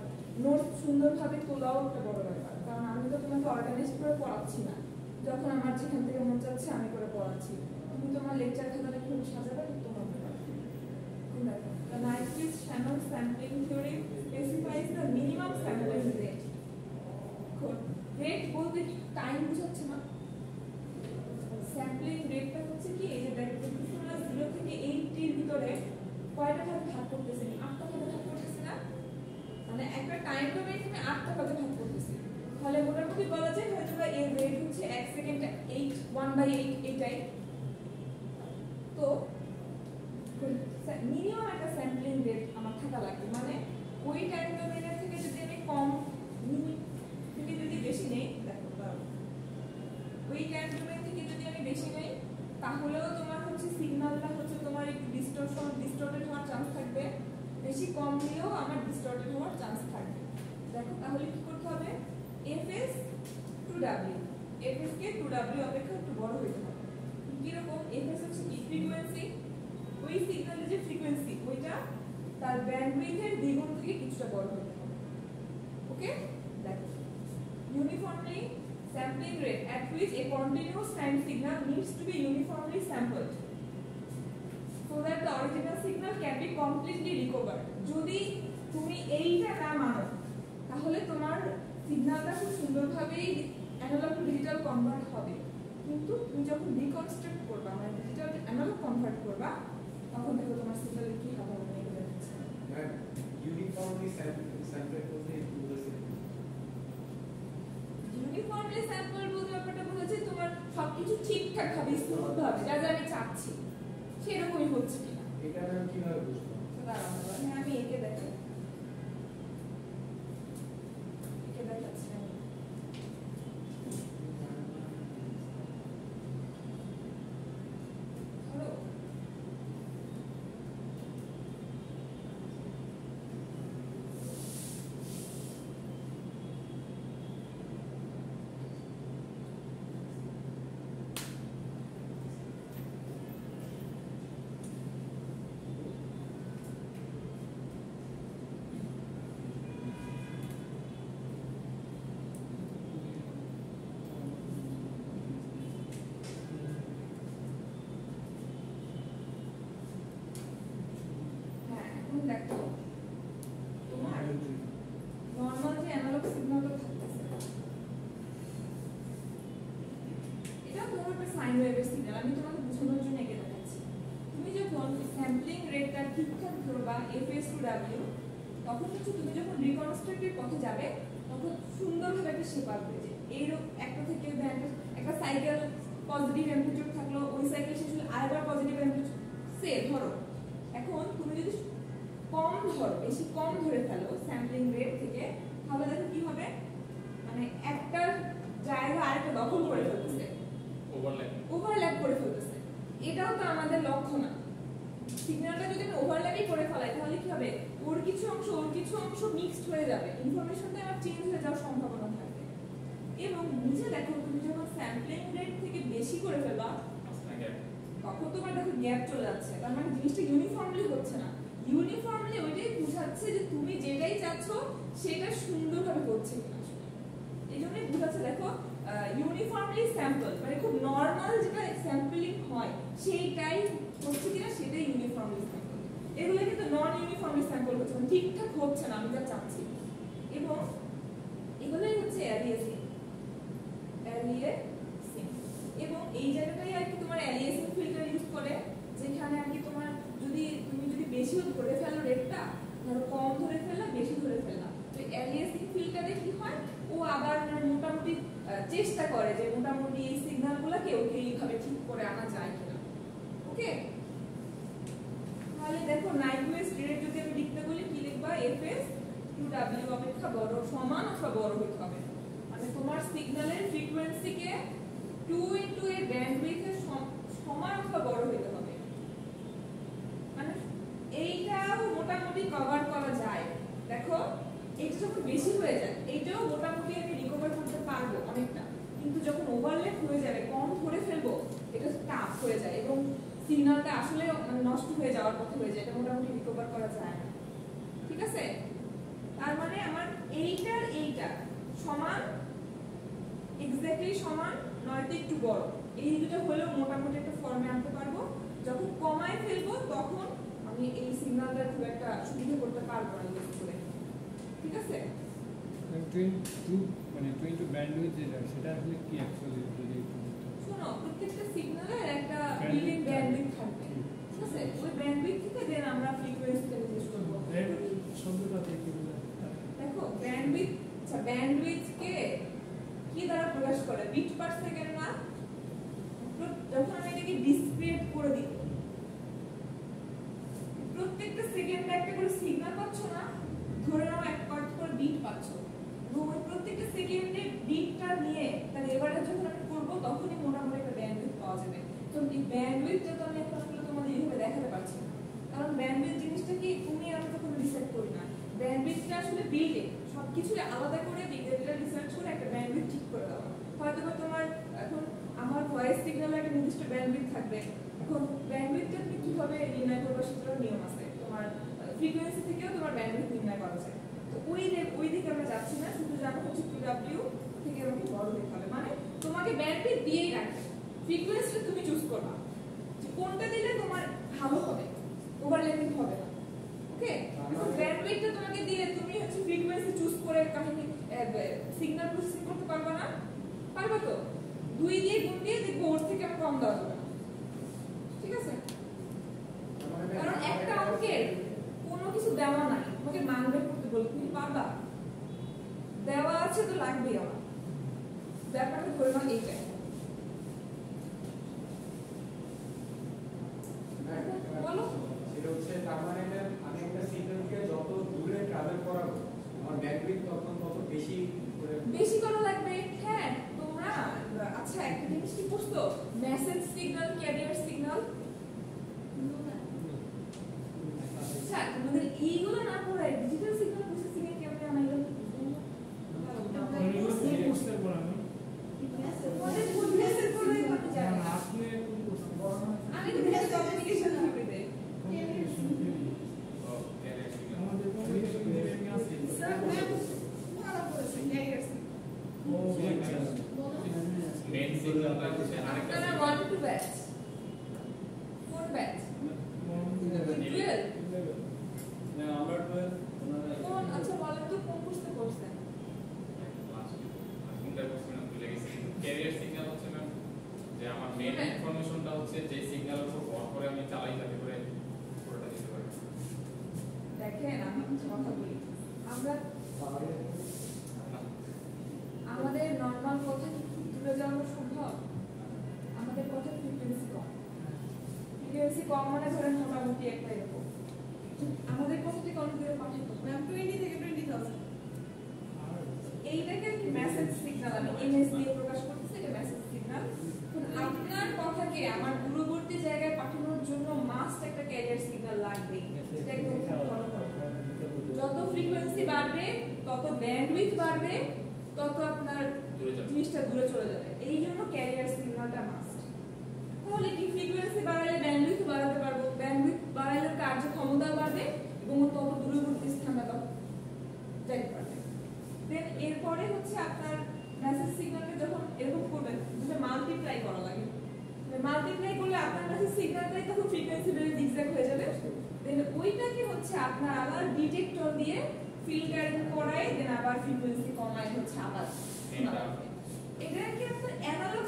নোটস সুন্দরভাবে তোলাও একটা বড় ব্যাপার কারণ আমি তো তোমাকে অর্গানাইজ করে পড়াচ্ছি না যখন আমার যেখান থেকে মন চাচ্ছে আমি করে পড়াচ্ছি তুমি তোমার লেকচার খাতাটা কিভাবে সাজাবে তোমার ব্যাপার দেখো the Nyquist-Shannon sampling theory specifies the minimum sampling rate rate বলতে টাইম বুঝাচ্ছে না স্যাম্পলিং রেটটা হচ্ছে কি এই যে দেখো তোমরা 0 থেকে 8 এর ভিতরে কয়টা ভাগে ভাগ করতেছেন 8টা ভাগে ভাগ করতেছেন না মানে একটা টাইম ডোমেইন তুমি 8টা ভাগে ভাগ করতেছেন তাহলে মোটামুটি বলা যায় হয়তো বা এর রেট হচ্ছে 1 সেকেন্ডে 1/8 এটাই তো মিনিমাম একটা স্যাম্পলিং রেট আমার থাকা লাগবে মানে ওই টাইম ডোমেইনের থেকে যদি আমি কম থেকে যদি বেশি নেই দেখো ওই টাইম ডোমেইন থেকে যদি আমি বেশি নেই তাহলেও তোমার হচ্ছে সিগন্যালটা হচ্ছে তোমার একটু ডিস্টর্টেড হওয়ার চান্স থাকবে বেশি কম দিলেও আমার ডিস্টর্টেড হওয়ার চান্স থাকবে দেখো তাহলে কি করতে হবে fs টু w fs কে টু w অপেক্ষা একটু বড় হইতে হবে কি রকম fs হচ্ছে কি ফ্রিকোয়েন্সি ওই সিগন্যালের যে ফ্রিকোয়েন্সি ওইটা তার ব্যান্ডউইথের দ্বিগুণ থেকে কিছুটা বড় হতে হবে ওকে দেখো uniformly sampling rate at which a continuous time signal needs to be uniformly sampled so that the original signal can be completely recovered যদি তুমি এইটা না মানো তাহলে তোমার সিগন্যালটা খুব সুন্দরভাবে অ্যানালগ টু ডিজিটাল কনভার্ট হবে কিন্তু তুমি যখন রিকনস্ট্রাক্ট করবা মানে ডিজিটাল অ্যানালগ কনভার্ট করবা তখন দেখো তোমার সিগন্যালে কি হবে আমি এটা দেখাচ্ছি ইউনিফর্মলি স্যাম্পল করতে বুঝেছি ইউনিফর্মলি স্যাম্পল বলতে ব্যাপারটা বোঝাচ্ছে তোমার সবকিছু ঠিকঠাক ভাবে স্মুথ ভাবে যা যা আমি চাচ্ছি সেরকমই হচ্ছে কিনা এটা আমি কিভাবে বুঝবো হ্যাঁ আমি একে দেখাচ্ছি দেখো তোমার নরমাল যে অ্যানালগ সিগন্যালটা থাকতেছে এটা তোমার একটা সাইন ওয়েভের সিগন্যাল আমি তোমাকে বোঝানোর জন্য এঁকে দেখাচ্ছি তুমি যখন স্যাম্পলিং রেটটা ঠিকঠাক ধরবা fs টু w তখন হচ্ছে তুমি যখন রিকনস্ট্রাক্টের পথে যাবে তখন সুন্দরভাবে একটা শেপ আসবে যে এইরকম একটা থেকে একটা সাইকেল পজিটিভ অ্যাম্পলিটিউড থাকলো ওই সাইকেল শেষ হলে আরেকবার পজিটিভ অ্যাম্পলিটিউড সে ধরো এখন তুমি যদি কম ধরো বেশি কম ধরে ফেলো স্যাম্পলিং রেট থেকে তাহলে দেখো কি হবে মানে একটা জায়গা আরেকটা দখল করে ফেলতেছে ওভারল্যাপ করে ফেলতেছে এটাও তো আমাদের লক্ষ্য না সিগন্যালটা যদি আমি ওভারল্যাপই করে ফেলাই তাহলে কি হবে, ওর কিছু অংশ মিক্সড হয়ে যাবে, ইনফরমেশনটা আমার চেঞ্জ হয়ে যাওয়ার সম্ভাবনা থাকবে। এবং বুঝে দেখো তুমি যখন স্যাম্পলিং রেট থেকে বেশি করে ফেলবা তখন তোমার দেখো গ্যাপ চলে যাচ্ছে, তার মানে জিনিসটা ইউনিফর্মলি হচ্ছে না। ইউনিফর্মলি ওইটাই বোঝাচ্ছে যে তুমি যেটাই চাচ্ছ সেটা সুন্দরভাবে হচ্ছে কিনা। এই জন্যই বোঝাচ্ছে দেখো ইউনিফর্মলি স্যাম্পল, মানে খুব নর্মাল যেটা স্যাম্পলিং হয় সেইটাই হচ্ছে কিনা সেটাই ইউনিফর্মলি স্যাম্পল। এগুলো কিন্তু নন ইউনিফর্মলি স্যাম্পল হচ্ছে না, ঠিকঠাক হচ্ছে না আমি যা চাচ্ছি। এবং এগুলোই হচ্ছে অ্যালিয়াসিং। এবং এই জায়গাটাই আর কি তোমার অ্যালিয়াসিং ফিল্টার ইউজ করে, যেখানে আর কি তোমার তুমি যদি বেশি ধরে ফেলো রেটটা, ধরো কম ধরে ফেললা বেশি ধরে ফেললা, তো অ্যালিয়াসিং ফিল্টারে কি হয়, ও আবার মোটামুটি চেষ্টা করে যে মোটামুটি এই সিগন্যালগুলোকে ওকে এইভাবে ঠিক করে আনা যায় কিনা। ওকে, তাহলে দেখো নাইকুয়েস্ট রেট যদি আমি লিখতে বলি কি লিখবা, এফএস টু ডাব্লিউ অপেক্ষা বড় সমান অথবা বড় হতে হবে, মানে তোমার সিগন্যালের ফ্রিকোয়েন্সিকে 2 ইনটু এর ব্যান্ডউইথের সমান অথবা বড় হতে হবে। মানে এইটাও মোটামুটি কভার করা যায়। দেখো এটা যখন বেশি হয়ে যায় এইটাও মোটামুটি আমি রিকভার করতে পারবো অনেকটা, কিন্তু যখন ওভারল্যাপ হয়ে যাবে, কম ধরে ফেলবো, এটা টাফ হয়ে যায় এবং সিগন্যালটা আসলে মানে নষ্ট হয়ে যাওয়ার পথে হয়ে যায়, এটা মোটামুটি রিকভার করা যায় না। ঠিক আছে, তার মানে আমার এইটা সমান, এক্স্যাক্টলি সমান, নয়তো একটু বড়, এই দুটো হলেও মোটামুটি একটা ফর্মে আনতে পারবো। যখন কমায় ফেলবো তখন আমি এই সিগন্যালটা খুব একটা সুবিধা করতে পারবো না ইউজ করে। ঠিক আছে, মানে 22 ব্যান্ডউইথ যেটা সেটা আসলে কি অ্যাকচুয়ালি যদি শোনো প্রত্যেকটা সিগন্যালের একটা বিল্ট-ইন ব্যান্ডউইথ থাকবে। ঠিক আছে, ওই ব্যান্ডউইথ থেকে দেন আমরা ফ্রিকোয়েন্সিটা নির্দেশ করব। শব্দটা থেকে দেখো ব্যান্ডউইথকে কি দ্বারা প্রকাশ করে, বিট পার সেকেন্ড না? যখন আমি এটাকে ডিসক্রিট করে দিই, প্রত্যেকটা সেকেন্ডে একটা করে সিগন্যাল পাচ্ছ না, ধরে নাও এক পার্ট করে বিট পাচ্ছ, এবং ওই প্রত্যেকটা সেকেন্ডে বিটটা নিয়ে তার এভারেজ যখন আমি করব তখনই মোটামুটি একটা ব্যান্ডউইথ পাওয়া যাবে। তো এই ব্যান্ডউইথটা তো আমি এখন আসলে তোমাদের এইভাবে দেখাতে পারছি না, কারণ ব্যান্ডউইথ জিনিসটা কি তুমি আমি তো কোনো রিসার্চ করি না। ব্যান্ডউইথটা আসলে বিল্ডিং সবকিছু আলাদা করে বিগ ডেটা রিসার্চ করে একটা ব্যান্ডউইথ ঠিক করে দেওয়া। হয়তো তোমার এখন আমার ভয়েস সিগন্যালে একটা নির্দিষ্ট ব্যান্ডউইথ থাকবে, এখন ব্যান্ডউইথটা তুমি কিভাবে নির্ণয় করবে সেটার নিয়ম আছে, তোমার ফ্রিকোয়েন্সি থেকেও তোমার ব্যান্ডউইথ নির্ণয় করা যায়। তো ওই দিকে আমরা যাচ্ছি না, শুধু জানো হচ্ছে 2W থেকে আমাকে বড় হতে হবে, মানে তোমাকে ব্যান্ডউইথ দিয়েই রাখবে, ফ্রিকোয়েন্সিটা তুমি চুজ করবা যে কোনটা দিলে তোমার ভালো হবে, ওভারল্যাপিং হবে না। ওকে, এখন ব্যান্ডউইথটা তোমাকে দিলে তুমি হচ্ছে ফ্রিকোয়েন্সি চুজ করে কাহিনী সিগন্যাল প্রসেসিং করতে পারবে না? পারবে তো, 2 দিয়ে গুণ দিয়ে দেখবো ওর থেকে আমি কম দেওয়া যাবে না। ঠিক আছে, কারণ একটা অঙ্কের কোনো কিছু দেওয়া নাই, তোমাকে মান বের করতে বলে তুমি পারবা, দেওয়া আছে তো লাগবেই আমার, ব্যাপারটা ধরে নাও এইটাই। বলো, সেটা হচ্ছে তার মানে আমি একটা সিগন্যালকে যত দূরে ট্রাভেল করাবো আমার ব্যান্ডউইথ তখন তত বেশি করা লাগবে। হ্যাঁ, তোমরা আচ্ছা একটা জিনিস কি বুঝছো, মেসেজ সিগন্যাল, ক্যারিয়ার সিগন্যাল, আচ্ছা তোমাদের এইগুলো না পড়ে ডিজিটাল সিগন্যাল প্রসেসিং এর কেমনে আনাইলো বুঝতে পারলাম না। তোমাদের কোন মেসেজ পড়লে করতে যায় না, আপনি কোন কোর্স আমি তো মেসেজ কমিউনিকেশন থিওরিতে আমাদের কমিউনিকেশন ইঞ্জিনিয়ারিং আছে। স্যার ম্যাম ভালো বলেছেন, ক্যারিয়ার ও আচ্ছা। মেইন সিগন্যালটা হচ্ছে আরেকটা আপনারা 1 টু ব্যাচ, কোন ব্যাচ? 12 না আমরা 12 ওনারা কোন, আচ্ছা বলেন তো কোন কোর্সে পড়ছেন? ক্যারিয়ার সিগন্যাল হচ্ছে ম্যাম যে আমার মেইন ইনফরমেশনটা হচ্ছে যে সিগন্যালের উপর ভর করে আমি চালাই যাতে করে পুরোটা দিতে পারি। দেখেন আমি কিছু কথা বলি, আমরা আমাদের নরমাল কথা কি দূরে যাওয়া সম্ভব? আমাদের কথা ফ্রিকোয়েন্সি কম মানে ধরেন মোটামুটি একটা এরকম, আমাদের কথাটিকে অনেক দূরে পাঠাতে ম্যাম 20 থেকে 20,000, এইটাকে মেসেজ সিগন্যাল আমি এমএস দিয়ে প্রকাশ করতেছি, এটা মেসেজ সিগন্যাল। আপনার কথাকে আমার দূরবর্তী জায়গায় পাঠানোর জন্য মাস্ট একটা ক্যারিয়ার বাড়বে, সেটা একদম ফলো করো। যত ফ্রিকোয়েন্সি বাড়বে তত ব্যান্ডউইথ বাড়বে, তত আপনার জিনিসটা দূরে চলে যাবে। এই জন্য ক্যারিয়ার সিগন্যালটা মাস্ট। তাহলে কি ফ্রিকোয়েন্সি বাড়ালে ব্যান্ডউইথ বাড়াতে পারবো, ব্যান্ডউইথ বাড়ালে কার্যক্ষমতা বাড়বে এবং তত দূরবর্তী স্থানে যাইতে পারবে। দেন এরপরে হচ্ছে আপনার মেসেজ সিগন্যালকে যখন এরকম করবেন, যেটা মাল্টিপ্লাই করা লাগে, মাল্টিপ্লাই করলে আপনার মেসেজ সিগন্যালটাই তখন ফ্রিকোয়েন্সি বেড়ে জিগজ্যাগ হয়ে যাবে। দেন ওইটাকে হচ্ছে আপনার আবার ডিটেক্টর দিয়ে ফিল্টারিং করাই, দেন আবার ফ্রিকোয়েন্সি কমাই হচ্ছে আবার এটা কি আপনার অ্যানালগ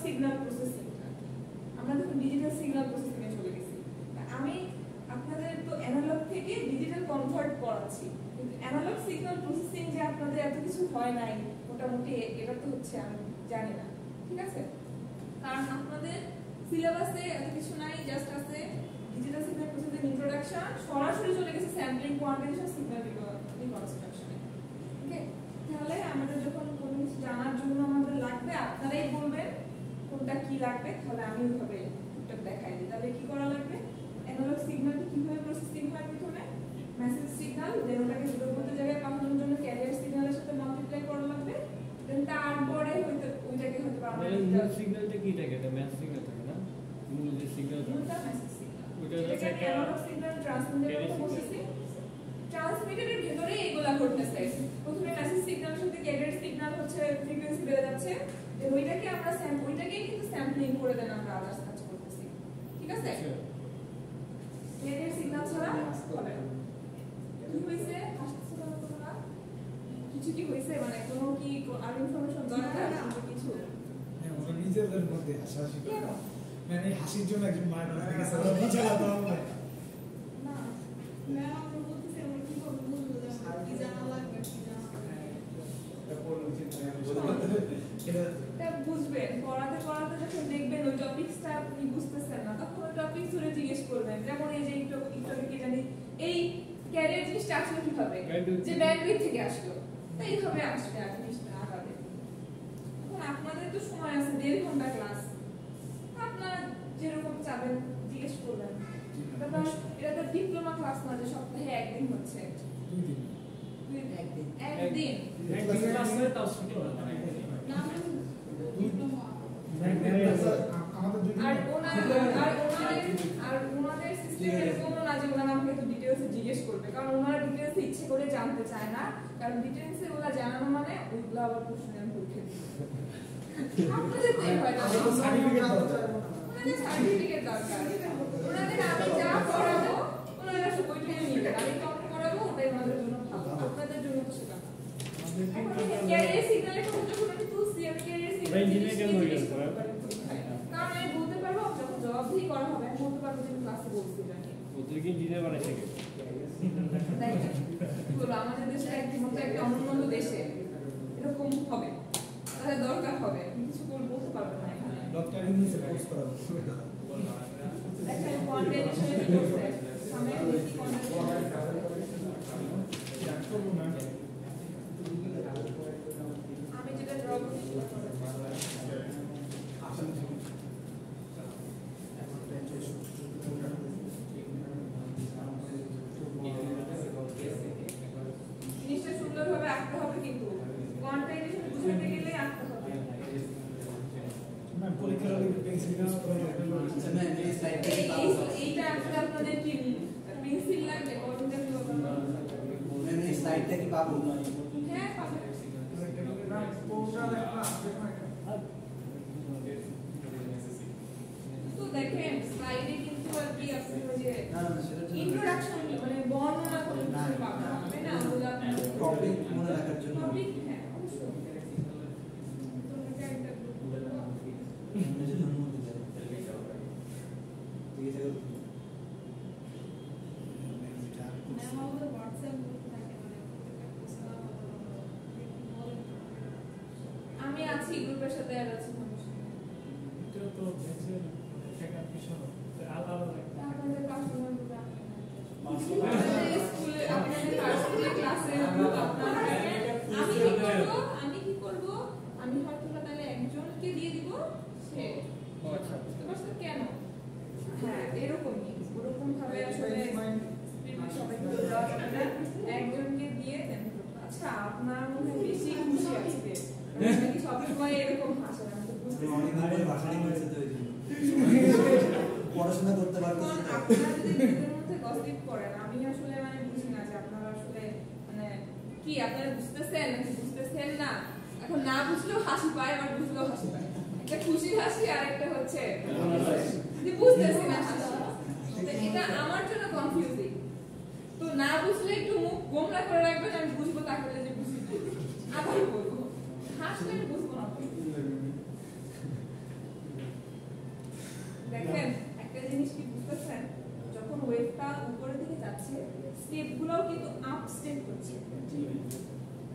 সিগন্যাল প্রসেসিং। আমরা যখন ডিজিটাল সিগন্যাল প্রসেসিং এ চলে গেছি, আমি আপনাদের তো অ্যানালগ থেকে ডিজিটাল কনভার্ট করাচ্ছি, কিন্তু অ্যানালগ সিগন্যাল প্রসেসিং যে আপনাদের এত কিছু হয় নাই মোটামুটি, এটা তো হচ্ছে আমি জানি না, ঠিক আছে? কারণ আপনাদের সিলেবাসে এত কিছু নাই, জাস্ট আছে ডিজিটাল সিগন্যাল প্রসেসিং ইন্ট্রোডাকশন, সরাসরি চলে গেছে স্যাম্পলিং কোয়ান্টিটেশন সিগন্যাল রিকনস্ট্রাকশনে। ওকে, তাহলে আমাদের যখন কোনো কিছু জানার জন্য আমাদের লাগবে, আপনারাই বলবেন কোনটা কি লাগবে, তাহলে আমি ওইভাবে টুকটাক দেখাই দিই। তাহলে কি করা লাগবে? অ্যানালগ সিগন্যাল কিভাবে প্রসেসিং হয়, প্রথমে মেসেজ সিগন্যাল, দেন ওটাকে দূরবর্তী জায়গায় পাঠানোর জন্য ক্যারিয়ার সিগন্যালের সাথে মাল্টিপ্লাই করা লাগবে, দেন তারপরে হয়তো ওইটাকে হয়তো আমরা মূল সিগন্যালটা কি থাকে? এটা ম্যাচ সিগন্যাল থাকে না? মূল যে সিগন্যালটা ওটা মেসেজ সিগন্যাল, ওটা এটা একটা অ্যানালগ সিগন্যাল ট্রান্সমিটারের কথা বলছি। ট্রান্সমিটারের ভেতরে এগুলা ঘটতেছে। প্রথমে মেসেজ সিগন্যালের সাথে ক্যারিয়ার সিগন্যাল হচ্ছে ফ্রিকোয়েন্সি বেড়ে যাচ্ছে, দেন ওইটাকে আমরা ওইটাকেই কিন্তু স্যাম্পলিং করে দেন আমরা আদার্স কাজ করতেছি, ঠিক আছে? ক্যারিয়ার সিগন্যাল ছাড়া হবে না। কি হইছে? হাসতেছো কেন তোমরা? কিছু কি হইছে? মানে কোনো কি আর ইনফরমেশন দরকার কিছু? হ্যাঁ, ওরা নিজেদের মধ্যে হাসাহাসি করে। কেন? মানে হাসির জন্য একজন মার করে গেছে, ওরা বুঝালা তো আমরা। না ম্যাম আমরা বলতেছি আমরা কি করব, বুঝলো যে কি জানা লাগবে, কি জানা এটা বুঝবেন। পড়াতে পড়াতে যখন দেখবেন ওই টপিকসটা আপনি বুঝতেছেন না, তখন ওই টপিক ধরে জিজ্ঞেস করবেন। যেমন এই যে একটু কি জানি এই ক্যারিয়ার জিনিসটা আসলে কিভাবে, যে ব্যান্ডউইথ থেকে আসলো, তাই এইভাবে আসবে আর জিনিসটা আগাবে। এখন আপনাদের তো সময় আছে 1.5 ঘন্টা ক্লাস, আপনারা যেরকম চাবেন জিজ্ঞেস করবেন। তারপর এটা তো ডিপ্লোমা ক্লাস না যে সপ্তাহে একদিন হচ্ছে, একদিন ক্লাসে তাও ছুটি হয় না। না আমাদের দুই আর ওনাদের সিস্টেম এরকম না যে ওনারা আমাকে একটু ডিটেইলসে জিজ্ঞেস করবে, কারণ ওনারা ডিটেইলসে ইচ্ছে করে জানতে চায় না, কারণ ডিটেইলসে ওরা জানানো মানে ওইগুলো আবার প্রশ্নের পরীক্ষা দিবে। আপনাদের তো এই হয় না, ওনাদের সার্টিফিকেট দরকার। ওনাদের আমি যা পড়াবো ওনারা শুধু ওইটাই নিবে, আমি কম পড়াবো ওটাই ওনাদের জন্য ভালো, আপনাদের জন্য তো সেটা না। এখন ক্যারিয়ার সিগন্যালের কথা যখন আমি তুলছি, আমি ক্যারিয়ার সিগন্যাল কারণ আমি বলতে পারবো যখন জবাবদিহি করা হবে, আমি বলতে পারবো যে আমি ক্লাসে বলছি জানি। ওদেরকে ইঞ্জিনিয়ার বানাইছে কে? তাই না? বলো, আমাদের দেশে একমাত্র একটা অনুন্নত দেশে এরকম হবে, তাহলে দরকার হবে, কিছু বলতে পারবো না এখানে। ডক্টর ইউনিসে কোর্স করা দেখেন কোয়ান্টিটেশনে কি করছে, সামনে কি কোয়ান্টিটেশন আমি যেটা ড্র করছি জিনিসটা সুন্দরভাবে আঁকতে হবে, কিন্তু কোয়ান্টিটেশন বুঝাতে গেলে আঁকতে হবে। না পরীক্ষার আগে পেন্সিল কাজ করে আচ্ছা ম্যাম, এই স্লাইডটা কি পাবো? এইটা আসলে আপনাদের কি পেন্সিল লাগবে, কলমটা কি হবে? ম্যাম, এই স্লাইডটা কি পাবো? হ্যাঁ পাবেন। তো দেখেন স্লাইডে কিন্তু আর কি আপনি ওই যে না না, সেটার জন্য ইন্ট্রোডাকশন মানে বর্ণনা করে কিছু পাবেন, তাই না? ওগুলো আপনার টপিক মনে রাখার জন্য টপিক, হ্যাঁ অবশ্যই। তো এটা একটা নিজের জন্য মনে দেয়। ঠিক আছে। ম্যাম আমাদের হোয়াটসঅ্যাপ গ্রুপ থাকে, মানে আমি আছি গ্রুপের সাথে অ্যাড আছি, সমস্যা নেই। এটা তো ব্যাচের একটা বিষয় আলাদা একটা আপনাদের পার্সোনাল গ্রুপে আপনাদের স্কুলে আপনাদের পার্সোনাল ক্লাসে গ্রুপ আপনারা আমি কি করব আমি হয়তো তাহলে একজনকে দিয়ে দিব, সে বুঝতে পারছেন কেন? হ্যাঁ এরকমই ওরকম ভাবে আসলে সবাইকে দেওয়া যাবে না, একজনকে দিয়ে দেন। আচ্ছা আপনার মনে হয় বেশি খুশি আজকে, নাকি সবসময় এরকম হাসেন? আমি তো বুঝতে অনেকদিন পরে ভাষণই করেছে তো এই জন্য পড়াশোনা করতে পারতেছে না। আপনারা যদি নিজেদের মধ্যে গসিপ করেন, আমি আসলে মানে বুঝি না যে আপনারা আসলে মানে কি আপনারা বুঝতেছেন নাকি বুঝতেছেন না। এখন না বুঝলেও হাসি পায়, আবার বুঝলেও হাসি পায়। একটা খুশি হাসি আর একটা হচ্ছে যে বুঝতেছি না হাসি। তো এটা আমার জন্য কনফিউজিং। তো না বুঝলে একটু মুখ গোমরা করে রাখবেন, আমি বুঝবো, তাহলে যে বুঝি আবার বলবো, হাসলে আমি বুঝবো না। দেখেন একটা জিনিস কি বুঝতেছেন, যখন ওয়েভটা উপরের দিকে যাচ্ছে স্টেপগুলোও কিন্তু আপ স্টেপ হচ্ছে।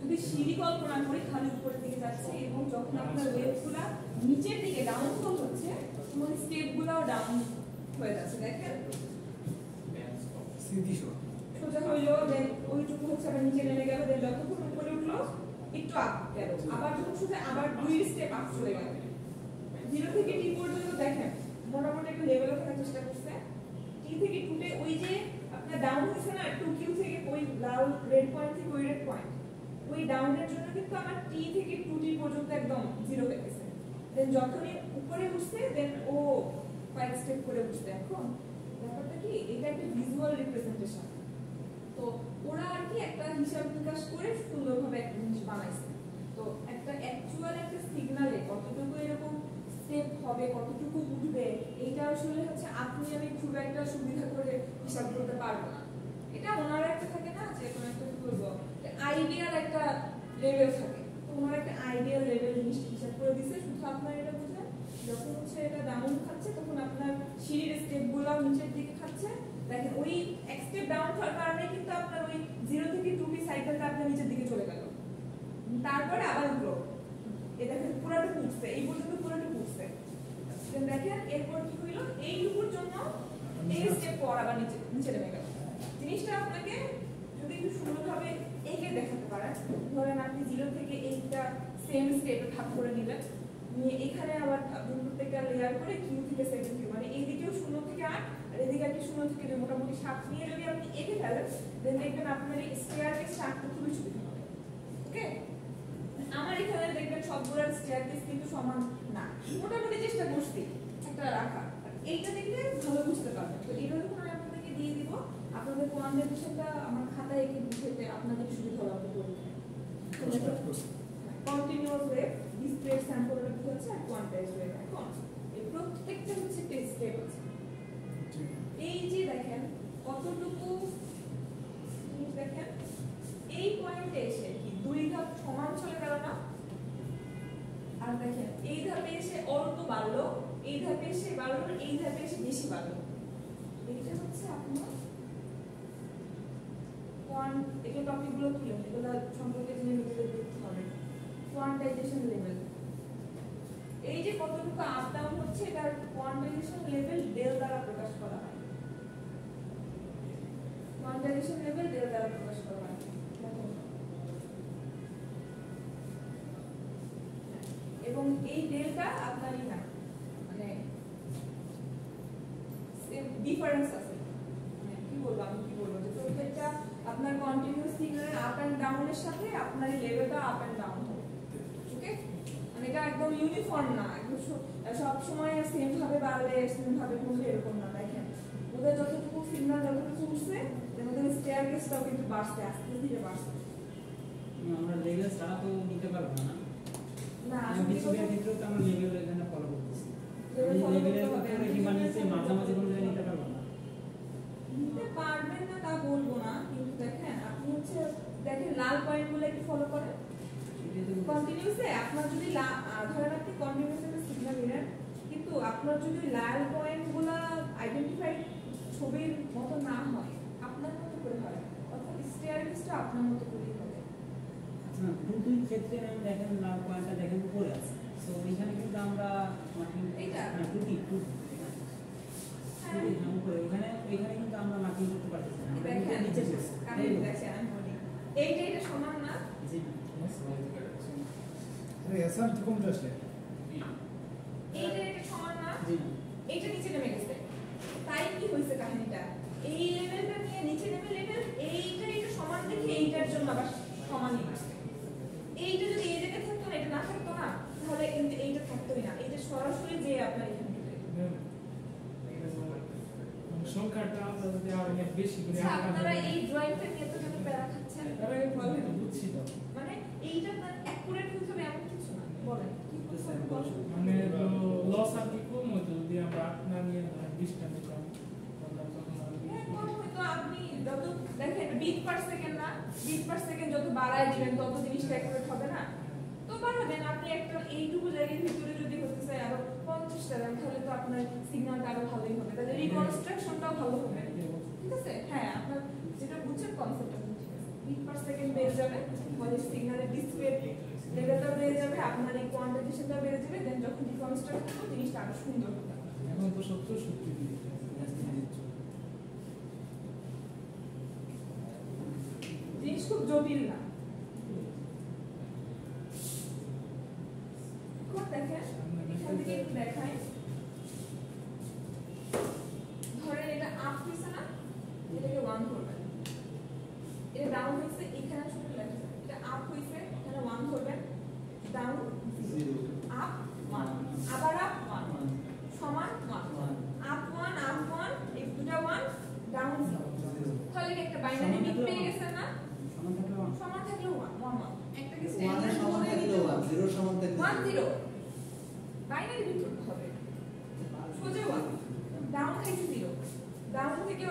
যদি সিঁড়ি কল্পনা করি খালি উপরের দিকে যাচ্ছে, এবং যখন আপনার ওয়েভগুলা নিচের দিকে ডাউনফল হচ্ছে তখন স্টেপগুলোও ডাউন হয়ে যাচ্ছে। দেখেন স্মৃতিশোধ সোজা হইলো, দেন ওইটুকু হচ্ছে আবার নিচে নেমে গেল, দেন যতক্ষণ উপরে উঠলো একটু আপ গেল, আবার যখন সোজা আবার 2 স্টেপ আপ চলে গেল। 0 থেকে টি পর্যন্ত দেখেন মোটামুটি একটা লেভেলে থাকার চেষ্টা করছে। টি থেকে 2 তে ওই যে আপনার ডাউন হচ্ছে না 2Q থেকে ওই লাল রেড পয়েন্ট থেকে ওই রেড পয়েন্ট, ওই ডাউনের জন্য কিন্তু আমার টি থেকে 2T পর্যন্ত একদম 0 হয়ে গেছে। দেন যখনই উপরে উঠছে দেন ও কয়েক স্টেপ করে উঠছে। এখন ব্যাপারটা কি, এটা একটা ভিজুয়াল রিপ্রেজেন্টেশন। তো ওরা আর কি একটা হিসাব নিকাশ করে সুন্দরভাবে একটা জিনিস বানাইছে। তো একটা অ্যাকচুয়াল একটা সিগনালে কতটুকু এরকম স্টেপ হবে, কতটুকু উঠবে, এইটা আসলে হচ্ছে আপনি আমি খুব একটা সুবিধা করে হিসাব করতে পারবো না। এটা ওনার একটা থাকে না যে কোনো একটা কি বলবো আইডিয়াল একটা লেভেল থাকে, তো ওনার একটা আইডিয়াল লেভেল জিনিস হিসাব করে দিছে। শুধু আপনার এটা বুঝলেন যখন হচ্ছে এটা ডাউন খাচ্ছে তখন আপনার সিঁড়ির স্টেপগুলো নিচের দিকে খাচ্ছে। দেখেন ওই এক স্টেপ ডাউন হওয়ার কারণে কিন্তু আপনার ওই 0 থেকে 2T সাইকেলটা আপনার নিচের দিকে চলে গেল, তারপরে আবার উঠলো। এই দেখেন পুরোটা উঠছে, এই পর্যন্ত পুরোটা উঠছে। দেখেন এরপর কি হইলো, এইটুকুর জন্য এই স্টেপ পর আবার নিচে নেমে গেল। জিনিসটা আপনাকে যদি একটু সুন্দরভাবে এঁকে দেখাতে পারেন, ধরেন আপনি 0 থেকে 8টা সেম স্টেপে ভাগ করে নিলেন, নিয়ে এখানে আবার প্রত্যেকটা লেয়ার করে Q থেকে 7Q, মানে এইদিকেও 0 থেকে 8 আর এদিকে একটা 0 থেকে 2, মোটামুটি 7 নিয়ে যদি আপনি এঁকে ফেলেন দেন দেখবেন আপনার এই স্টেয়ারকেস আঁকতে খুবই সুবিধা হবে। ওকে, আমার এখানে দেখবেন সবগুলোর স্টেয়ারকেস কিন্তু সমান না, মোটামুটি চেষ্টা করছি একটা রাখা। এইটা দেখলে ভালো বুঝতে পারবেন। তো এইটা যখন আমি আপনাদেরকে দিয়ে দিব, আপনাদের কোয়ান্টিফিকেশনটা আমার খাতায় এঁকে বুঝতে আপনাদের সুবিধা হবে বলতে। Continuous wave, discrete sample wave হচ্ছে আর কোয়ান্টাইজ ওয়েভ। এখন এই প্রত্যেকটা হচ্ছে টেস্ট স্টেপ আছে। এই যে দেখেন কতটুকু জিনিস, দেখেন এই পয়েন্টে এসে কি 2 ধাপ সমান চলে গেল না, আর দেখেন এই ধাপে এসে অল্প বাড়লো, এই ধাপে এসে বাড়লো, এই ধাপে এসে বেশি বাড়লো। এটা হচ্ছে আপনার এই টপিকগুলো কি এগুলো সম্পর্কে জেনে নিজেদের দেখতে হবে। কোয়ান্টাইজেশন লেভেল, এই যে কতটুকু আপ ডাউন হচ্ছে এটার কোয়ান্টাইজেশন লেভেল ডেল দ্বারা প্রকাশ করা হয়। কোয়ান্টাইজেশন লেভেল ডেল দ্বারা প্রকাশ করা হয়। এবং এই ডেলটা আপনারই না, মানে ডিফারেন্স আছে। কি বলবো আমি, কি বলবো যে প্রত্যেকটা আপনার কন্টিনিউয়াস সিগন্যালের আপ এন্ড ডাউনের সাথে আপনার এই লেভেলটা আপ এন্ড ডাউন হবে। ওকে, মানে এটা একদম ইউনিফর্ম না, একদম সব সময় সেম ভাবে বাড়লে সেম ভাবে কমলে এরকম না। দেখেন ওদের যতটুকু সিগন্যাল যতটুকু উঠছে ওদের স্টেয়ারকেসটাও কিন্তু বাড়ছে, আস্তে ধীরে বাড়ছে। আমরা লেভেল ছাড়া তো নিতে পারবো না। না কিছু ক্ষেত্রে তো আমরা লেভেল এখানে ফলো করতেছি, লেভেলের মাঝামাঝি কোনো জায়গায় নিতে পারবো না। নিতে পারবেন না তা বলবো না, কিন্তু দেখেন আপনি হচ্ছে দেখেন লাল পয়েন্টগুলো একটু ফলো করেন কন্টিনিউসে। আপনার যদি ধরেন আপনি কন্টিনিউসে একটা সিগন্যাল নিলেন, কিন্তু আপনার যদি লাল পয়েন্টগুলো আইডেন্টিফাই ছবির মতো না হয়, আপনার মতো করে হয়, অর্থাৎ স্টেয়ারকেসটা আপনার মতো করেই হবে। আচ্ছা, দুই ক্ষেত্রে আমি দেখেন লাল পয়েন্টটা দেখেন উপরে আছে, তো এখানে কিন্তু আমরা এইটা টুটি উপরে এখানে কিন্তু আমরা মার্কিং করতে পারতেছি না, দেখেন নিচে পড়ছে। আমি দেখেন আমি বলি এইটা সমান না। জি अरे ऐसा कौन प्रश्न है এইটা সমান না, জি এইটা নিচে নেমে গেছে। তাই কি হইছে কাহিনীটা, সংখ্যাটা আমরা যদি আরো অনেক বেশি করে আচ্ছা, আপনারা এই ড্রয়িংটা নিয়ে তো কেন প্যারা খাচ্ছেন? তারা এই প্রবলেম বুঝছি তো মানে এইটা তার অ্যাকুরেট হতে হবে এমন কিছু না। বলেন কি করতে হবে? মানে লস আর কি কম হতো যদি আমরা 8 না নিয়ে 20টা নিতাম তাহলে তখন আর হ্যাঁ, কম হয়তো আপনি যত দেখেন বিট পার সেকেন্ড না, বিট পার সেকেন্ড যত বাড়ায় দিবেন তত জিনিসটা অ্যাকুরেট হবে না। তো বাড়াবেন আপনি একটা এইটুকু জায়গার ভিতরে যদি হতে চাই আরো 50টা দেন তাহলে তো আপনার সিগন্যালটা আরো ভালোই হবে, তাহলে রিকনস্ট্রাকশনটাও ভালো হবে। ঠিক আছে? হ্যাঁ, আপনার যেটা বুঝছেন কনসেপ্টটা ঠিক আছে। বিট পার সেকেন্ড বেড়ে যাবে, ফলে সিগন্যালের ডিসপ্লে লেভেলটা বেড়ে যাবে, আপনার এই কোয়ান্টিটেশনটা বেড়ে যাবে, দেন যখন রিকনস্ট্রাক্ট করব জিনিসটা আরো সুন্দর হবে। এখন তো 70 দিয়ে জিনিস খুব জটিল না। এখন দেখেন এখান থেকে একটু দেখাই, ধরেন এটা আপ হয়েছে না, এটাকে 1 করবেন, এটা ডাউন হয়েছে এখানে ছোট লেখা আছে, এটা আপ হয়েছে এখানে 1 করবেন, ডাউন 0, আপ 1, আবার আপ 1 সমান 1, আপ 1 আপ 1 এই দুটো 1 ডাউন 0, তাহলে একটা বাইনারি বিট পেয়ে গেছেন না? সমান থাকলেও 1 1 একটা কি 1 এর সমান থাকলেও 1 0 এর সমান থাকলেও 1 0 বাইনারি বিট হবে সোজা 1 ডাউন থেকে 0, ডাউন থেকে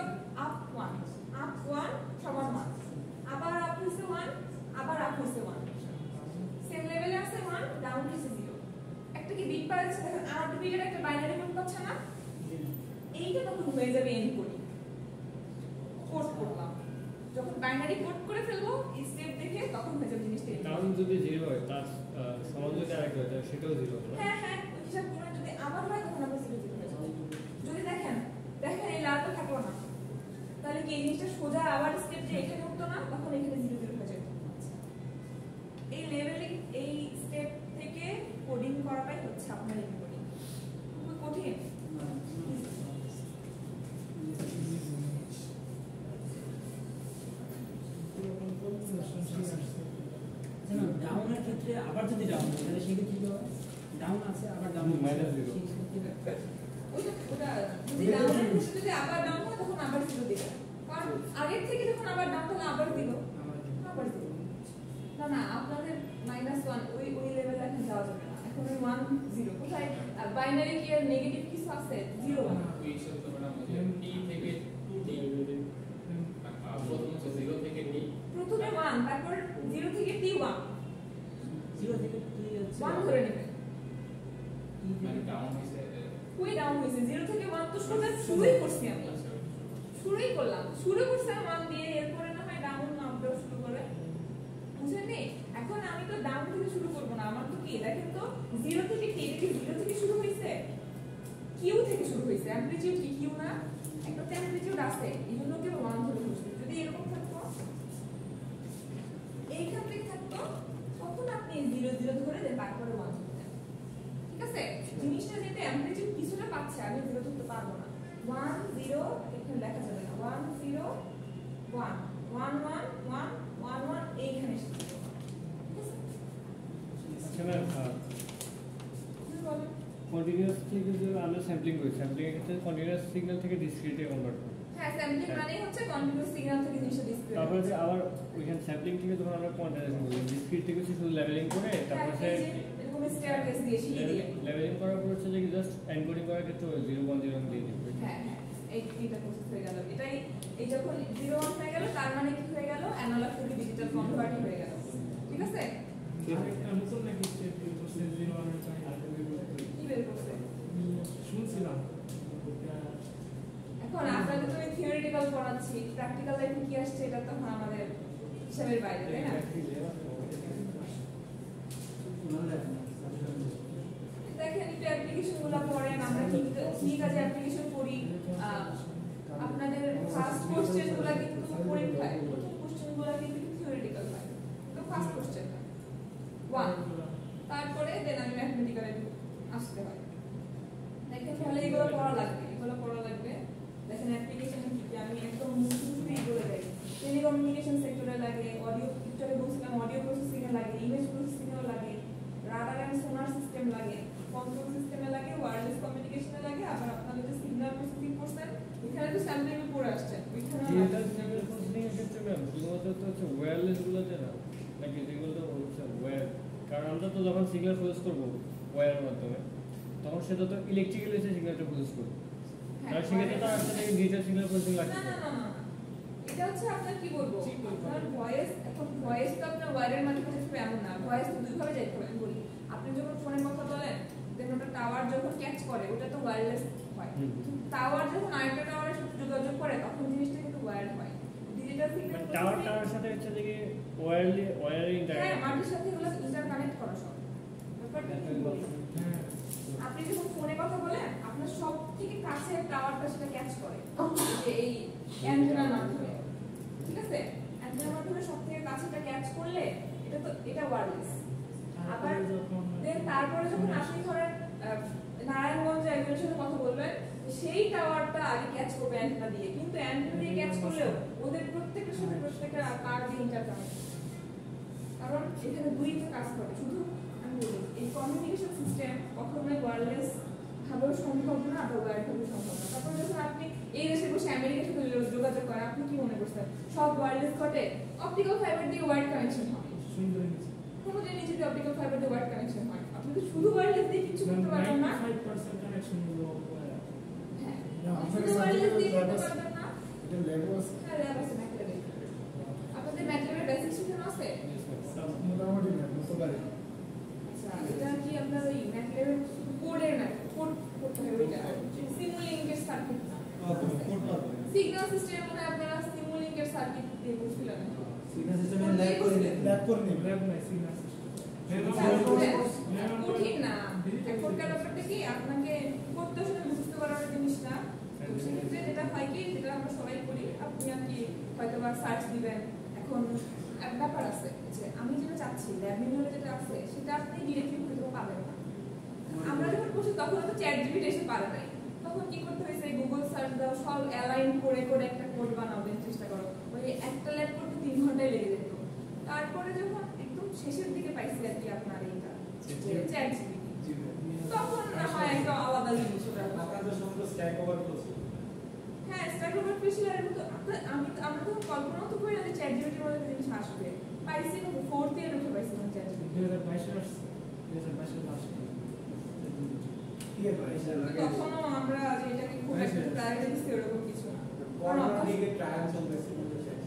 আপ 1 আপ 1 সমান 1, আবার আপ হইছে 1 আবার আপ হইছে 1 সেম লেভেলে আছে 1 ডাউন হইছে 0, একটা কি বিট পাচ্ছে দেখেন 8 বিটের একটা বাইনারি কোড পাচ্ছে না, এইটা তখন হয়ে যাবে এনকোডিং। কোড করলাম যখন বাইনারি কোড করে ফেলবো স্টেপ দেখে তখন হয়ে যাবে জিনিসটা। কারণ যদি 0 হয় তার সমান যদি আরেকটা হয় তাহলে সেটাও 0 হবে। হ্যাঁ হ্যাঁ, ওই হিসাব করে যদি আবার হয় তখন আমরা 0 0 হয়ে যাবে। যদি দেখেন এই লালটা থাকলো না, তাহলে কি এই জিনিসটা সোজা আবার স্টেপ দিয়ে এখানে উঠতো না, তখন এখানে 0 0 হয়ে যাবে। এই লেভেলিং এই স্টেপ থেকে কোডিং করাটাই হচ্ছে আপনার এনকোডিং। খুব কঠিন ডাউনের ক্ষেত্রে আবার যদি ডাউন হয় তাহলে সেক্ষেত্রে কি হবে? ডাউন আছে আবার ডাউন -0 ওটা যদি ডাউনের ক্ষেত্রে যদি আবার ডাউন হয় তখন আবার 0 দিবে, কারণ আগের থেকে যখন আবার ডাউন হলো আবার দিল আবার 0 না না, আপনাদের -1 ওই লেভেলে এখন যাওয়া যাবে না, এখন ওই 1 0 কোথায় বাইনারি কি আর নেগেটিভ কিছু আছে 0 1 ওই হিসাবে তো ম্যাডাম ওই যে t থেকে t প্রথম হচ্ছে 0 থেকে t প্রথমে 1 তারপর 0 থেকে t 1 0 থেকে কি হচ্ছে 1 ধরে নেবেন, মানে ডাউন হইছে কই ডাউন হইছে 0 থেকে 1 তো সোজা শুরুই করছি আমি, শুরুই করলাম, শুরু করছি 1 দিয়ে, এরপরে না হয় ডাউন আপডাউন শুরু করে, বুঝলেন? এখন আমি তো ডাউন থেকে শুরু করব না, আমার তো কি দেখেন তো 0 থেকে t থেকে 0 থেকে শুরু হইছে, কিউ থেকে শুরু হইছে, অ্যামপ্লিটিউড কি কিউ না, একটা অ্যামপ্লিটিউড আছে, এইজন্য কি 1 ধরে বসছে। যদি এরকম থাকতো এইখান থেকে থাকতো তখন আপনি 0 0 ধরে দেন তারপরে 1 ধরতেন। ঠিক আছে? জিনিসটা যেটা অ্যামপ্লিটিউড কিছুটা পাচ্ছে আমি 0 ধরতে পারবো না, 1 0 এখানে লেখা যাবে না, 1 0 1 1 1 1 1 1 এইখানে এসে ঠিক আছে? আচ্ছা ম্যাম, বলেন কন্টিনিউয়াস থেকে যে আমরা স্যাম্পলিং করি, স্যাম্পলিং এর ক্ষেত্রে কন্টিনিউয়াস সিগন্যাল থেকে ডিসক্রিটে কনভার্ট করি। হ্যাঁ, স্যাম্পলিং মানে হচ্ছে কন্টিনিউয়াস সিগন্যাল থেকে জিনিসটা ডিসপ্লে। তারপরে যে আবার ওইখানে স্যাম্পলিং থেকে যখন আমরা কোয়ান্টাইজেশন করি, ডিসক্রিট থেকে শুধু লেভেলিং করে তারপরে সে এরকম স্টেয়ারকেস দিয়ে সিঁড়ি দিয়ে। লেভেলিং করার পর হচ্ছে যে জাস্ট এনকোডিং করার ক্ষেত্রে 0 1 0 দিয়ে দিবে। হ্যাঁ হ্যাঁ, এইটা প্রসেস হয়ে গেল, এটাই এই যখন 0 1 হয়ে গেল তার মানে কি হয়ে গেল, অ্যানালগ থেকে ডিজিটাল কনভার্ট হয়ে গেল। ঠিক আছে? আরেকটা নতুন নাকি স্টেপ বের করছে 0 1 এর টাইম কি বের করছে শুনছিলাম। এখন আপনাদের তো থিওরিটিক্যাল পড়াচ্ছি, প্র্যাকটিক্যাল লাইফে কি আসছে এটা তো আমাদের হিসাবের বাইরে, তাই না? দেখেন একটু অ্যাপ্লিকেশনগুলো পড়েন, আমরা কি কাজে অ্যাপ্লিকেশন করি, আপনাদের ফার্স্ট কোশ্চেনগুলো কিন্তু পরীক্ষায় প্রথম কোশ্চেনগুলো কিন্তু থিওরিটিক্যাল হয়, তো ফার্স্ট কোশ্চেন 1, তারপরে দেন আমি ম্যাথমেটিক্যালে আসতে হয়। দেখেন তাহলে এগুলো পড়া লাগবে, দেখেন অ্যাপ্লিকেশন কি আমি একদম মুখে বলে দেই, টেলিকমিউনিকেশন সেক্টরে লাগে, অডিও পিকচারে বলছিলাম অডিও প্রসেসিং এ লাগে, ইমেজ প্রসেসিং এ লাগে, রাডার এন্ড সোনার সিস্টেম লাগে, কন্ট্রোল সিস্টেমে লাগে, ওয়্যারলেস কমিউনিকেশনে লাগে, আবার আপনাদের যে সিগন্যাল প্রসেসিং করছেন এখানে তো স্যাম্পলিং পড়ে আসছেন ওইখানে ডিজিটাল সিগন্যাল প্রসেসিং এর ক্ষেত্রে ম্যাম শুধুমাত্র তো হচ্ছে ওয়্যারলেস গুলোতে না, নাকি যেগুলো তো হচ্ছে ওয়্যার, কারণ আমরা তো যখন সিগন্যাল প্রসেস করবো ওয়্যারের মাধ্যমে তখন সেটা তো ইলেকট্রিক্যাল এসে সিগন্যালটা প্রসেস করবে, আর সেক্ষেত্রে তো আমার সাথে ডিজিটাল সিগন্যাল প্রসেসিং লাগছে না না না না এটা হচ্ছে আপনার কি বলবো আপনার ভয়েস এখন ভয়েস তো আপনার ওয়্যারের মাধ্যমে যাবে এমন না, ভয়েস তো দুই ভাবে যাইতে পারে বলি আপনি যখন ফোনে কথা বলেন দেন ওটা টাওয়ার যখন ক্যাচ করে ওটা তো ওয়্যারলেস হয়, টাওয়ার যখন আরেকটা টাওয়ারের সাথে যোগাযোগ করে তখন জিনিসটা কিন্তু ওয়্যার্ড হয়। ডিজিটাল সিগন্যাল টাওয়ার সাথে হচ্ছে যে ওয়্যারের হ্যাঁ ইন্টারনেট মাটির সাথে এগুলো ইন্টারকানেক্ট করা সব ব্যাপারটা কি বলি আপনি যখন ফোনে কথা বলেন আপনার সব থেকে কাছে টাওয়ারটা সেটা ক্যাচ করে যে এই অ্যান্টেনার মাধ্যমে, ঠিক আছে অ্যান্টেনার মাধ্যমে সব থেকে কাছেটা ক্যাচ করলে এটা ওয়্যারলেস। আবার দেন তারপরে যখন আপনি ধরেন নারায়ণগঞ্জ একজনের সাথে কথা বলবেন সেই টাওয়ারটা আগে ক্যাচ করবে অ্যান্টেনা দিয়ে, কিন্তু অ্যান্টেনা দিয়ে ক্যাচ করলেও ওদের প্রত্যেকটার সাথে প্রত্যেকটা কার দিয়ে ইন্টারকানেক্ট, কারণ এখানে দুইটা কাজ করে। শুধু আমি বলি এই কমিউনিকেশন সিস্টেম কখনোই ওয়্যারলেস ভাবেও সম্ভব না আবার ওয়্যারড ভাবে সম্ভব না। তারপর যখন আপনি এই দেশে বসে আমেরিকার সাথে যোগাযোগ করেন আপনি কি মনে করছেন সব ওয়্যারলেস ঘটে? অপটিক্যাল ফাইবার দিয়ে ওয়্যার্ড কানেকশন হয়, কোনো জিনিস যদি অপটিক্যাল ফাইবার দিয়ে ওয়্যার্ড কানেকশন হয় আপনি তো শুধু ওয়্যারলেস দিয়ে কিছু করতে পারবেন না। 95% কানেকশন হলো হ্যাঁ আমাদের শুধু ওয়্যারলেস দিয়ে করতে সাথে পারবেন না। এটা ল্যাবও আছে হ্যাঁ ল্যাব আছে ম্যাথলেবে, আপনাদের ম্যাথলেবের বেসিক শিখানো আছে? মোটামুটি না বুঝতে পারি আচ্ছা এটা কি আপনার ওই ম্যাথলেবের কোডের না কোড করতে হবে ওইটা সিমুলিংকের সার্কিট সিগন্যাল সিস্টেম মনে আপনারা সিমুলিংকের সার্কিট দিয়ে বুঝছিলেন সিগন্যাল সিস্টেমে ল্যাব করে নেন, ল্যাব করে নিন ল্যাব নাই সিগন্যাল কঠিন না। এখনকার ব্যাপারটা কি আপনাকে করতে আসলে বুঝতে পারার জিনিস না, তো সেক্ষেত্রে যেটা হয় কি যেটা আমরা সবাই করি আপনি আর কি হয়তো বা সার্চ দিবেন। এখন এক ব্যাপার আছে যে আমি যেটা চাচ্ছি ল্যাব ম্যানুয়ালে যেটা আছে সেটা আপনি ডিরেক্টলি হয়তো পাবেন না। আমরা যখন বসে তখন তো চ্যাট জিপিটি এসে পারে নাই, তখন কি করতে হয়েছে গুগল সার্চ দাও সব অ্যালাইন করে করে একটা কোড বানাবেন চেষ্টা করো, ওই একটা ল্যাব করতে 3 ঘন্টায় লেগে যেত। তারপরে যখন একদম শেষের দিকে পাইছি আর কি আপনার এইটা চ্যাট জিপিটি তখন না হয় একটা আলাদা জিনিস ওটা। আপনাদের সঙ্গে স্ট্যাক ওভারফ্লো ছিল। হ্যাঁ স্ট্যাক ওভারফ্লো এর মতো আমরা তো কল্পনাও তো করি না যে চ্যাট জিপিটির মতো জিনিস আসবে। পাইছি না 4th ইয়ার উঠে পাইছি না চ্যাট জিপিটি 2022 আসছে 2022 লাস্ট তখনও আমরা যে এটাকে খুব একটা প্রায়োরিটি দিচ্ছি ওরকম কিছু না, করোনার দিকে ট্রায়াল চলতেছে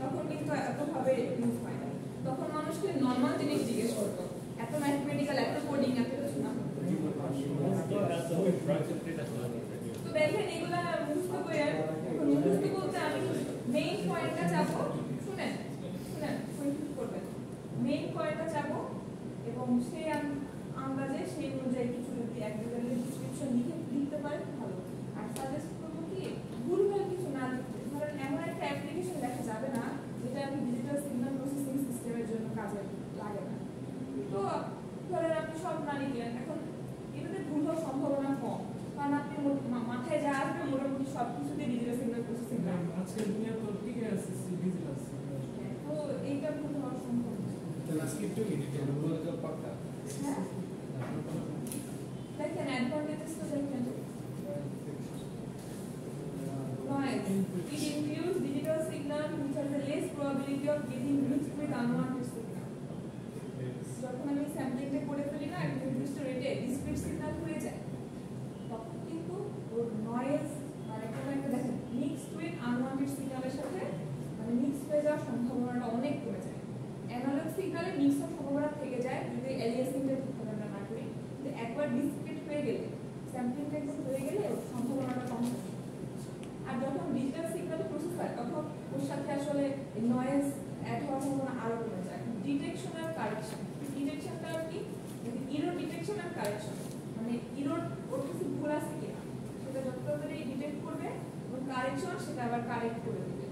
তখন কিন্তু এতভাবে ইউজ হয় না। তখন মানুষকে নর্মাল জিনিস জিজ্ঞেস করতো, এত ম্যাথমেটিক্যাল এত কোডিং এত কিছু না। তো দেখেন এগুলা মুখস্থ করে এখন মুখস্থ বলতে আমি মেইন পয়েন্টটা যাবো, শুনেন কনফিউজ করবেন, মেইন পয়েন্টটা যাবো এবং সেই আন্দাজে সেই অনুযায়ী কিছু যদি একজনের ডিসক্রিপশন লিখতে পারেন ভালো। আর সাজেস্ট করবো কি ভুলভাল কিছু না লিখতে, ধরেন এমন একটা অ্যাপ্লিকেশন লেখা যাবে না যেটা আপনি ডিজিটাল সিগন্যাল প্রসেসিং সিস্টেমের জন্য কাজে লাগে না। তো ধরেন আপনি সব না লিখলেন, এখন এটাতে ভুল হওয়ার সম্ভাবনা কম, কারণ আপনি মাথায় যা আসবে মোটামুটি সব কিছুতে ডিজিটাল সিগন্যাল প্রসেসিং আজকের দুনিয়া তো টিকে আছে ডিজিটাল তো এইটা ভুল হওয়ার সম্ভাবনা আজকে একটু ডিটেইল বলে তো পাক্কা হ্যাঁ দেখেন অ্যাডভান্টেজেস তো দেখেন noise it includes digital signal which has a less probability of getting mixed with unwanted signal। যখন আমি স্যাম্পলিংটা করে ফেলি না একটা নির্দিষ্ট রেটে ডিসক্রিট সিগন্যাল হয়ে যায় তখন কিন্তু ওর নয়েজ মানে কোনো একটা দেখেন মিক্সড উইথ আনওয়ান্টেড সিগন্যালের সাথে মানে মিক্স হয়ে যাওয়ার সম্ভাবনাটা অনেক কমে যায়। অ্যানালগ সিগন্যালে মিক্স হওয়ার সম্ভাবনা থেকে যায় যদি এলিয়াসিংটা ঠিকভাবে আমরা না করি, যে একবার ডিসক্রিট হয়ে গেলে স্যাম্পলিংটা একদম হয়ে গেলে ওর সম্ভাবনাটা কম থাকে। আর যখন ডিজিটাল সিগন্যাল প্রসেস হয় তখন ওর সাথে আসলে নয়েজ অ্যাড হওয়ার সম্ভাবনা আরো কমে যায়। ডিটেকশন আর কারেকশন, ডিটেকশনটা কি ইরোর ডিটেকশন আর কারেকশন, মানে ইরোর ওর কিছু ভুল আছে কিনা সেটা যত তাড়াতাড়ি ডিটেক্ট করবে এবং কারেকশন সেটা আবার কারেক্ট করে দেবে।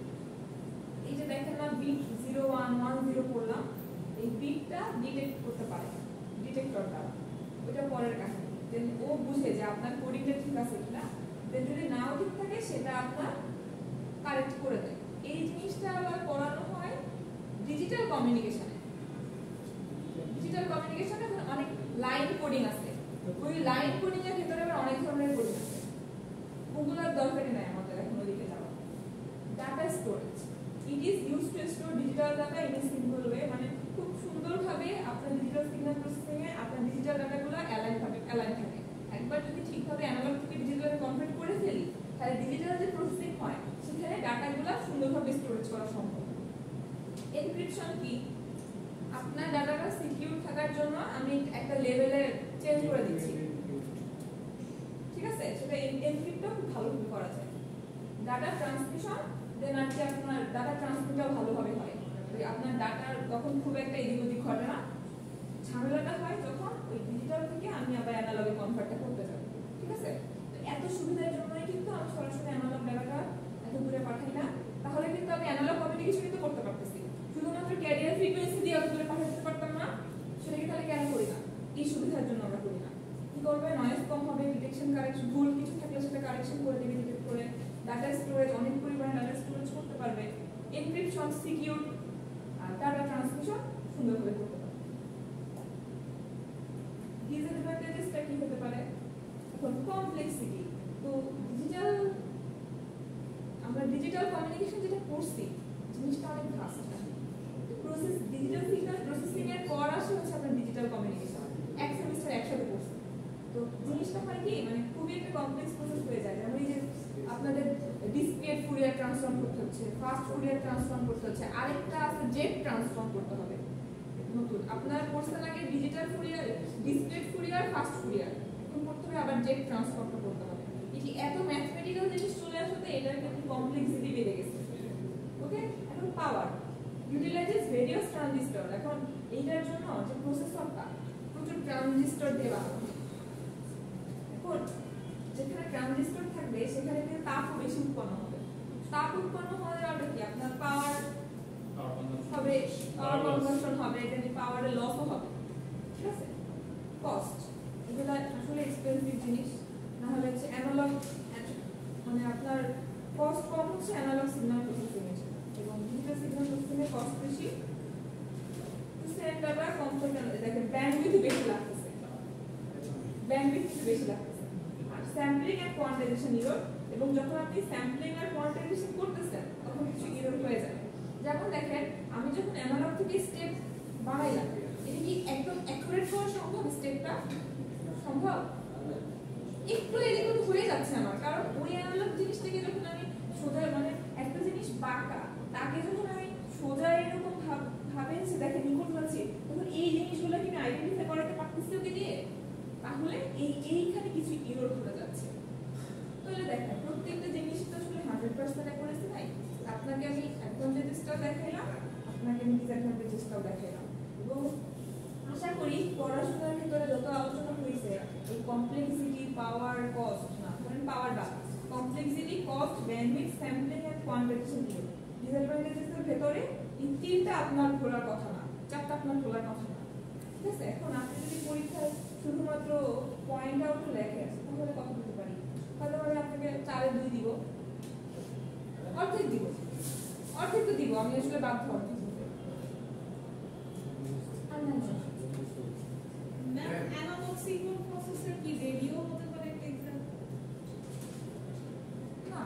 এই যে দেখেন না বিট 0110 করলাম, এই বিটটা ডিটেক্ট করতে পারে ডিটেক্টর দ্বারা, ওটা পরের কাহিনী। দেন ও বুঝে যে আপনার কোডিংটা ঠিক আছে কিনা, দেন যদি নাও ঠিক থাকে সেটা আপনার কারেক্ট করে দেয়। এই জিনিসটা আবার পড়ানো হয় ডিজিটাল কমিউনিকেশনে। ডিজিটাল কমিউনিকেশনে অনেক লাইন কোডিং আছে, ওই লাইন কোডিং এর ভিতরে আবার অনেক ধরনের কোডিং আছে, ওগুলোর দরকারই নাই আমাদের এখন ওদিকে যাওয়া। একবার যদি ঠিকভাবে অ্যানালগ থেকে ডিজিটালে কনভার্ট করে ফেলি তাহলে ডিজিটাল যে প্রসেসিং হয় সেখানে ডাটাগুলো সুন্দরভাবে স্টোরেজ করা সম্ভব। এনক্রিপশন কি? আপনার ডাটাটা সিকিউর থাকার জন্য আমি একটা লেভেলে চেঞ্জ করে দিচ্ছি, ঠিক আছে? সেটা এনক্রিপ্টও খুব ভালোভাবে করা যায়। ডাটা ট্রান্সমিশন দেন আর কি আপনার ডাটা ট্রান্সমিটও ভালোভাবে হয়। আপনার ডাটার তখন খুব একটা এদিক ওদিক ঘটে না। ঝামেলাটা হয় যখন ওই ডিজিটাল থেকে আমি আবার অ্যানালগে কনভার্টটা করতে যাব, ঠিক আছে? তো এত সুবিধার জন্যই কিন্তু আমি সরাসরি অ্যানালগ ডাটাটা এত দূরে পাঠাই না, তাহলে কিন্তু আমি অ্যানালগ কমিউনিকেশন কিন্তু করতে পারতেছি। শুধুমাত্র ক্যারিয়ার ফ্রিকোয়েন্সি দিয়ে অত দূরে পাঠাতে পারতাম না, সেটাকে তাহলে কেন করি না? এই সুবিধার জন্য আমরা করি না। কি করবে? নয়েজ কম হবে, ডিটেকশন কারেকশন, ভুল কিছু থাকলে সেটা কারেকশন করে দেবে, ডিটেক্ট করে ডাটা স্টোরেজ অনেক পরিমাণে ডাটা স্টোরেজ করতে পারবে, এনক্রিপশন সিকিউর আর ডাটা ট্রান্সমিশন সুন্দরভাবে করতে পারবে। ডিসঅ্যাডভান্টেজেসটা কি হতে পারে? এখন কমপ্লেক্সিটি। তো আমরা ডিজিটাল কমিউনিকেশন যেটা করছি জিনিসটা অনেক vast. Process digital signal processing এর পর আসে হচ্ছে আপনার ডিজিটাল কমিউনিকেশন, এক সেমিস্টার একসাথে করছি। তো জিনিসটা হয় কি মানে খুবই একটা কমপ্লেক্স প্রসেস হয়ে যায়। যেমন এই যে আপনাদের ডিসক্রিট ফুরিয়ার ট্রান্সফর্ম করতে হচ্ছে, ফাস্ট ফুরিয়ার ট্রান্সফর্ম করতে হচ্ছে, আরেকটা আছে জেড ট্রান্সফর্ম করতে হবে নতুন। আপনার কোর্সের আগে digital Fourier, discrete Fourier, fast Fourier, এখন করতে হবে আবার জেড ট্রান্সফর্মটা করতে হবে। এই এত ম্যাথমেটিক্যাল জিনিস চলে আসতে এটার কিন্তু কমপ্লেক্সিটি বেড়ে গেছে। ওকে, এখন পাওয়ার ইউটিলাইজেস ভেরিয়াস ট্রানজিস্টর। এখন এইটার জন্য যে প্রসেসরটা প্রচুর ট্রানজিস্টর দেওয়া হবে। এখন যেখানে ট্রানজিস্টর থাকবে সেখানে কিন্তু তাপও বেশি উৎপন্ন হবে। তাপ উৎপন্ন হওয়ার কারণে কি আপনার পাওয়ার হবে, পাওয়ার কনজাম্পশন হবে, এখানে পাওয়ারের লসও হবে, ঠিক আছে? কস্ট, এগুলো আসলে এক্সপেন্সিভ জিনিস। না হলে হচ্ছে অ্যানালগ, মানে আপনার কস্ট কম হচ্ছে অ্যানালগ সিগন্যাল প্রসেসিং এর, এবং ডিজিটাল সিগন্যাল প্রসেসিং এর কস্ট বেশি। সেন্টারটা কম করে দেখেন ব্যান্ডউইথ বেশি লাগতেছে, ব্যান্ডউইথ বেশি লাগতেছে। আর স্যাম্পলিং এন্ড কোয়ান্টাইজেশন এরর, এবং যখন আপনি স্যাম্পলিং আর কোয়ান্টাইজেশন করতেছেন তখন কিছু এরর হয়ে যায়। যেমন দেখেন আমি যখন অ্যানালগ থেকে স্টেপ বাড়াইলাম, এটা কি একদম অ্যাকুরেট হওয়া সম্ভব? স্টেপটা সম্ভব? একটু এদিক ওদিক হয়ে যাচ্ছে আমার, কারণ ওই অ্যানালগ জিনিস থেকে যখন আমি সোজা মানে একটা জিনিস বাঁকা তাকে যখন আমি সোজা এরকম ভাবে সে দেখে নিখুঁত হচ্ছে, তখন এই জিনিসগুলো কি আমি আইডেন্টিফাই করাতে পারতেছি ওকে দিয়ে? তাহলে এইখানে কিছু এরর ঘটে যাচ্ছে। তাহলে দেখেন প্রত্যেকটা জিনিস তো আসলে 100% অ্যাকুরেসি নাই। আপনাকে আমি অ্যাডভান্টেজেসটাও দেখাইলাম, আপনাকে আমি ডিসঅ্যাডভান্টেজেসটাও দেখাইলাম, এবং আশা করি পড়াশোনার ভিতরে যত আলোচনা হয়েছে এই কমপ্লেক্সিটি, পাওয়ার, কস্ট, না ধরেন পাওয়ারটা complexity, cost, bandwidth, sampling and quantization নিয়ে ডিসঅ্যাডভান্টেজেসের ভেতরে এই তিনটা আপনার খোলার কথা না, চারটা আপনার খোলার কথা না, ঠিক আছে? এখন আপনি যদি পরীক্ষায় শুধুমাত্র পয়েন্ট আউট লেখেন তাহলে কত দিতে পারি? হয়তো আমি আপনাকে 4 এ 2 দিব, অর্ধেক দিব, অর্ধেক তো দিব, আমি আসলে বাধ্য অর্ধেক দিতে। অ্যানালগ সিগন্যাল প্রসেসর কি রেডিও হতে পারে একটা এক্সাম্পল? না,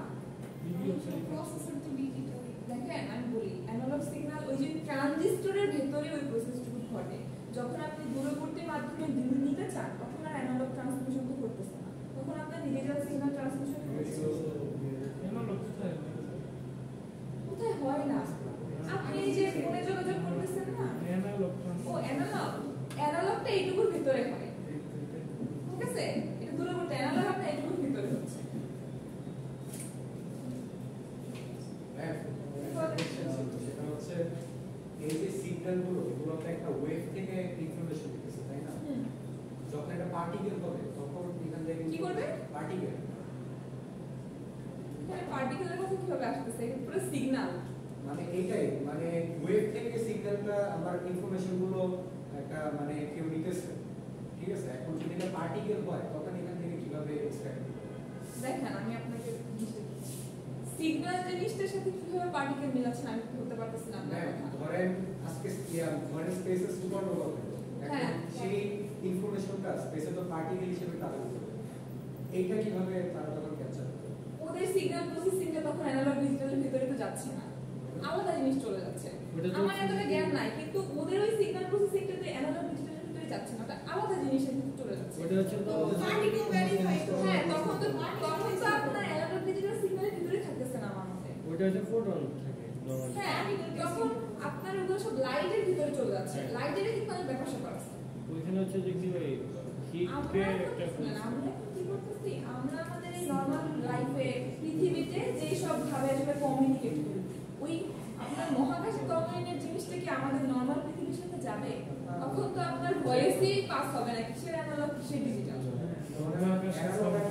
প্রসেসর তো ডিজিটাল। দেখেন আমি বলি অ্যানালগ সিগন্যাল ওই যে ট্রানজিস্টরের ভেতরে ওই প্রসেসটুকু ঘটে। যখন আপনি দূরবর্তী মাধ্যমে নিতে চান তখন আর অ্যানালগ ট্রান্সমিশন তো করতেছে না, তখন আপনার ডিজিটাল সিগন্যাল ট্রান্সমিশন করতেছে। কোথায় হয় না? আপনি যে ফোনে যোগাযোগ করতেছেন না, ও অ্যানালগটা এইটুকুর ভিতরে হয়, ঠিক আছে? এটা দূরবর্তী অ্যানালগ আপনার এইটুকুর ভিতরে হচ্ছে। সেটা হচ্ছে এই যে সিগন্যালগুলো এগুলো তো একটা ওয়েভ থেকে ইনফরমেশন দিতেছে, তাই না? যখন একটা পার্টিকেল হবে তখন এখান থেকে কি করবে? পার্টিকেল, এখানে পার্টিকেলের কথা কিভাবে আসতেছে? এটা পুরো সিগন্যাল, মানে এইটাই, মানে ওয়েভ থেকে সিগন্যালটা আমার ইনফরমেশন গুলো একটা মানে কেউ নিতেছে, ঠিক আছে? এখন যদি এটা পার্টিকেল হয় তখন এখান থেকে কিভাবে এক্সট্রাক্ট করবে? দেখেন আমি আপনাকে সিগন্যাল জিনিসটার সাথে কিভাবে পার্টিকেল মিলাচ্ছেন আমি বলতে পারতেছি না। ধরেন আজকে ধরেন স্পেসে সুপারনোভা হলো, হ্যাঁ, সেই ইনফরমেশনটা স্পেসে তো পার্টিকেল হিসেবে ট্রাভেল করবে, এইটা কিভাবে তারা তখন ক্যাপচার করবে? ওদের সিগন্যাল প্রসেসিংটা তখন অ্যানালগ ডিজিটালের ভিতরে তো যাচ্ছে না, আলাদা জিনিস চলে যাচ্ছে। আমার এতটা জ্ঞান নাই, কিন্তু ওদের ওই সিগন্যাল প্রসেসিংটা তো অ্যানালগ ডিজিটালের ভিতরে যাচ্ছে না, ওটা আলাদা জিনিসের ভিতরে চলে যাচ্ছে। ওটা হচ্ছে তো পার্টিকেল ভেরিফাই তো হ্যাঁ, তখন তো আপনার অ্যানালগ ডিজিটাল সিগন্যালের ভিতরে থাকতেছে না আমার মতে। ওটা হচ্ছে ফোটন থাকে নরমালি। হ্যাঁ, তখন আপনার ওগুলো সব লাইটের ভিতরে চলে যাচ্ছে। লাইটের কিন্তু অনেক ব্যাপার স্যাপার আছে। ওইখানে হচ্ছে যে কি ওই হিটকে একটা আমরা কি করতেছি, আমরা আমাদের এই নরমাল লাইফে পৃথিবীতে যে সব ভাবে আসলে কমিউনিকেট করি, ওই আপনার মহাকাশে কমিউনিকেট জিনিসটা কি আমাদের নরমাল পৃথিবীর সাথে যাবে? তখন তো আপনার ভয়েসই পাস হবে না, কিসের অ্যানালগ কিসের ডিজিটাল।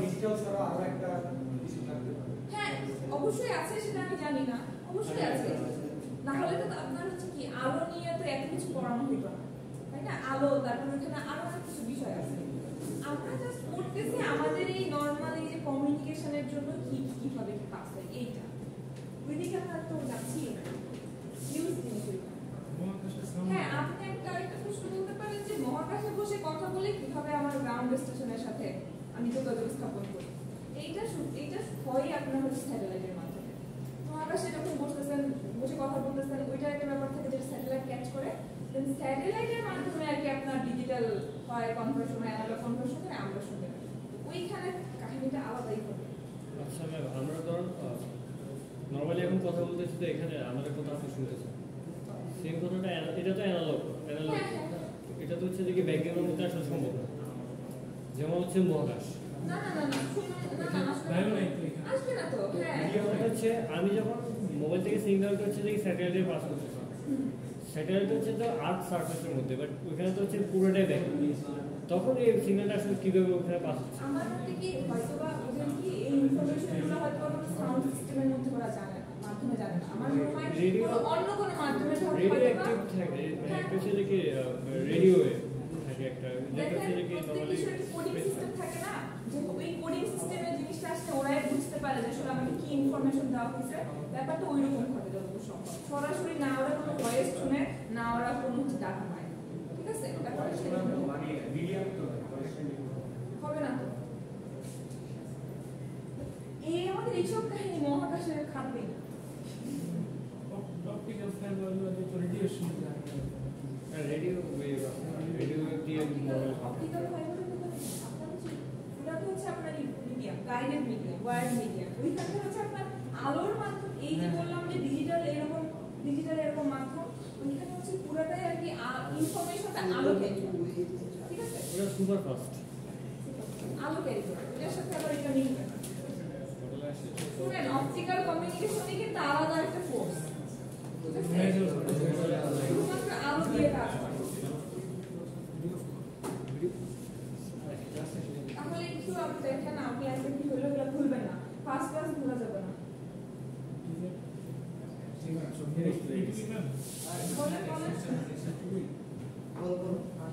ডিজিটাল ছাড়া আরো একটা কিছু থাকতে পারে। হ্যাঁ, অবশ্যই আছে, সেটা আমি জানি না, অবশ্যই আছে। না হলে তো আপনার হচ্ছে কি আলো নিয়ে তো এত কিছু পড়ানো হইতো না, তাই না? আলো, তারপর ওখানে আরো অনেক কিছু বিষয় আছে। আমরা জাস্ট করতেছি আমাদের এই নরমাল এই যে কমিউনিকেশনের জন্য কিভাবে কি পাস হয় এইটা। ওইদিকে আমরা তো যাচ্ছি না, ইউজ জিনিস ওইটা। হ্যাঁ, আপনি একটা প্রশ্ন বলতে পারেন যে মহাকাশে বসে কথা বলে কিভাবে আমার গ্রাউন্ড স্টেশনের সাথে আমি যোগাযোগ স্থাপন করি। এইটা হয় আপনার হচ্ছে স্যাটেলাইটের মাধ্যমে। মহাকাশে যখন বসে কথা বলতেছেন, ওইটা একটা ব্যাপার থাকে যেটা স্যাটেলাইট ক্যাচ করে, দেন স্যাটেলাইটের মাধ্যমে আর কি আপনার ডিজিটাল হয় কনভার্সন হয়, অ্যানালগ কনভার্সন হয়, আমরা শুনতে পাই। ওইখানে কাহিনীটা আলাদাই হবে। আচ্ছা ম্যাম, আমরা ধরুন নরমালি এখন কথা বলতেছি তো এখানে আমাদের কথা আপনি শুনতেছেন, সেম কথাটা এটা তো অ্যানালগ এটা তো হচ্ছে যে কি ব্যাকগ্রাউন্ডের মধ্যে আসলে সম্ভব না, যেমন হচ্ছে মহাকাশ। না না না না, আসবে না তো। হ্যাঁ, হচ্ছে আমি যখন মোবাইল থেকে সিগন্যালটা হচ্ছে যে স্যাটেলাইটে পাস করতেছি, স্যাটেলাইট হচ্ছে তো আর্থ সারফেসের মধ্যে, বাট ওইখানে তো হচ্ছে পুরোটাই ব্যাক, তখন এই সিগন্যালটা আসলে কিভাবে ওখানে পাস হচ্ছে? আমার মতে কি হয়তোবা ওদের কি এই ইনফরমেশনগুলো হয়তো কোনো সাউন্ড সিস্টেমের মধ্যে ওরা জানে না, মাধ্যমে জানে না। আমার মনে হয় অন্য কোনো মাধ্যমে রেডিও অ্যাক্টিভ থাকে, একটা হচ্ছে যে কি রেডিও থাকে, একটা যেটা হচ্ছে যে কি নরমালি কোডিং সিস্টেম থাকে না, যে ওই কোডিং সিস্টেমের জিনিসটা আসলে ওরাই বুঝতে পারে যে আসলে আমাকে কি ইনফরমেশন দেওয়া হয়েছে। ব্যাপারটা ওই রকম হবে যতদূর সম্ভব, সরাসরি না ওরা কোনো ভয়েস শুনে, না ওরা কোনো ডাটা পায়। ঠিক আছে, ব্যাপারটা সেরকম মানে মিডিয়াম তো হবে না তো। এই আমাদের এইসব কাহিনী মহাকাশের খাবে না। অপটিক্যাল ফাইবার তো রেডিয়েশন যায়, রেডিও ওয়েভ দিয়ে অপটিক্যাল ফাইবারের কথা আপনার হচ্ছে ওটা তো হচ্ছে আপনার medium, guided medium, wired medium. ওইখানে হচ্ছে আপনার আলোর মাধ্যম, এই যে বললাম যে ডিজিটাল এরকম মাধ্যম, ওইখানে হচ্ছে পুরোটাই আর কি ইনফরমেশনটা আলো ক্যারি করে। ঠিক আছে, ওটা সুপার ফাস্ট আলো ক্যারি করে, এটার সাথে আবার এটা মিলবে না। শুনেন, অপটিক্যাল কমিউনিকেশনে কিন্তু আলাদা একটা ফোর্স, শুধুমাত্র আলো দিয়ে কাজ করে। তাহলে একটু আপনি দেখেন, আপনি আজকে কি হলো ওগুলো ভুলবেন না, ফার্স্ট ক্লাস ভুলা যাবে না।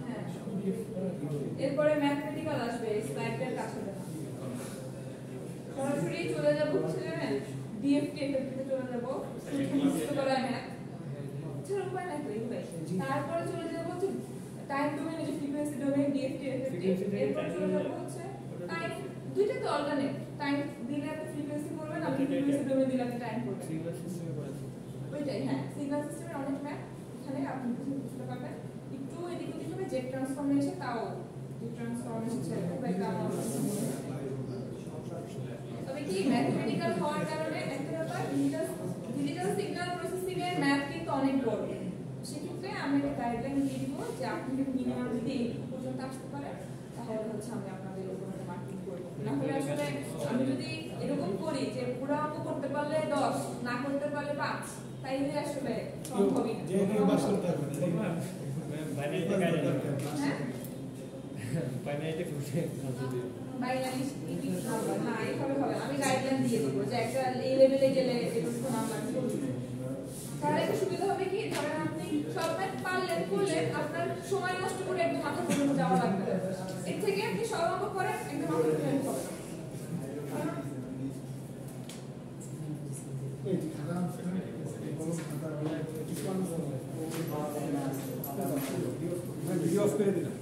হ্যাঁ, এরপরে ম্যাথমেটিক্যাল আসবে, স্লাইডের কাজ হবে না, সরাসরি চলে যাবো হচ্ছে জানেন ডিএফটি এফএফটি চলে যাবো, মুখস্থ করা ম্যাথ ছাড়া উপায় নাই তো এগুলাই। তারপরে চলে যাবো হচ্ছে টাইম ডোমেন, যে ফ্রিকোয়েন্সি ডোমেন ডিএফটি এফএফটি। এরপর চলে যাবো হচ্ছে টাইম, দুইটা তো অল্টারনেট, টাইম দিলে আপনি ফ্রিকোয়েন্সি করবেন, আপনি ফ্রিকোয়েন্সি ডোমেন দিলে আপনি টাইম করবেন। সিগন্যাল সিস্টেমে করেছে ওইটাই, হ্যাঁ, সিগন্যাল সিস্টেমের অনেক ম্যাথ এখানে আপনি বুঝতে পারবেন। একটু এদিক ওদিক হবে, জেট ট্রান্সফরমেশন, তাও জেট ট্রান্সফরমেশন খুব একটা আমার তবে কি ম্যাথমেটিক্যাল হওয়ার কারণে একটা ব্যাপার, ডিজিটাল সিগন্যাল প্রসেসিং এর ম্যাথ কিন্তু অনেক বড়। সেক্ষেত্রে আমি একটা গাইডলাইন দিয়ে দিব যে আপনি যদি মিনিমাম যদি এই পর্যন্ত আসতে পারেন, তাহলে হচ্ছে আমি আপনাদের উপর একটা মার্কিং করবো। না হলে আসলে আমি যদি এরকম করি যে পুরো অঙ্ক করতে পারলে 10, না করতে পারলে 5, তাইলে আসলে সম্ভবই না। বাইনারিতে গাইডলাইন, হ্যাঁ, বাইনারিতে খুশি আছে দিয়ে বাইনারি না, এইভাবে হবে না। আমি গাইডলাইন দিয়ে দেবো যে একটা এই লেভেলে গেলে এরকম নাম্বার তাহলে একটা সুবিধা হবে কি, ধরেন আপনি সব ম্যাথ পারলেন করলেন, আপনার সময় নষ্ট করে একদম মাথা পর্যন্ত যাওয়া লাগবে না। এর থেকে আপনি সব অঙ্ক করেন, একদম মাথা পর্যন্ত হবে না। ভিডিও অফ করে দিলাম।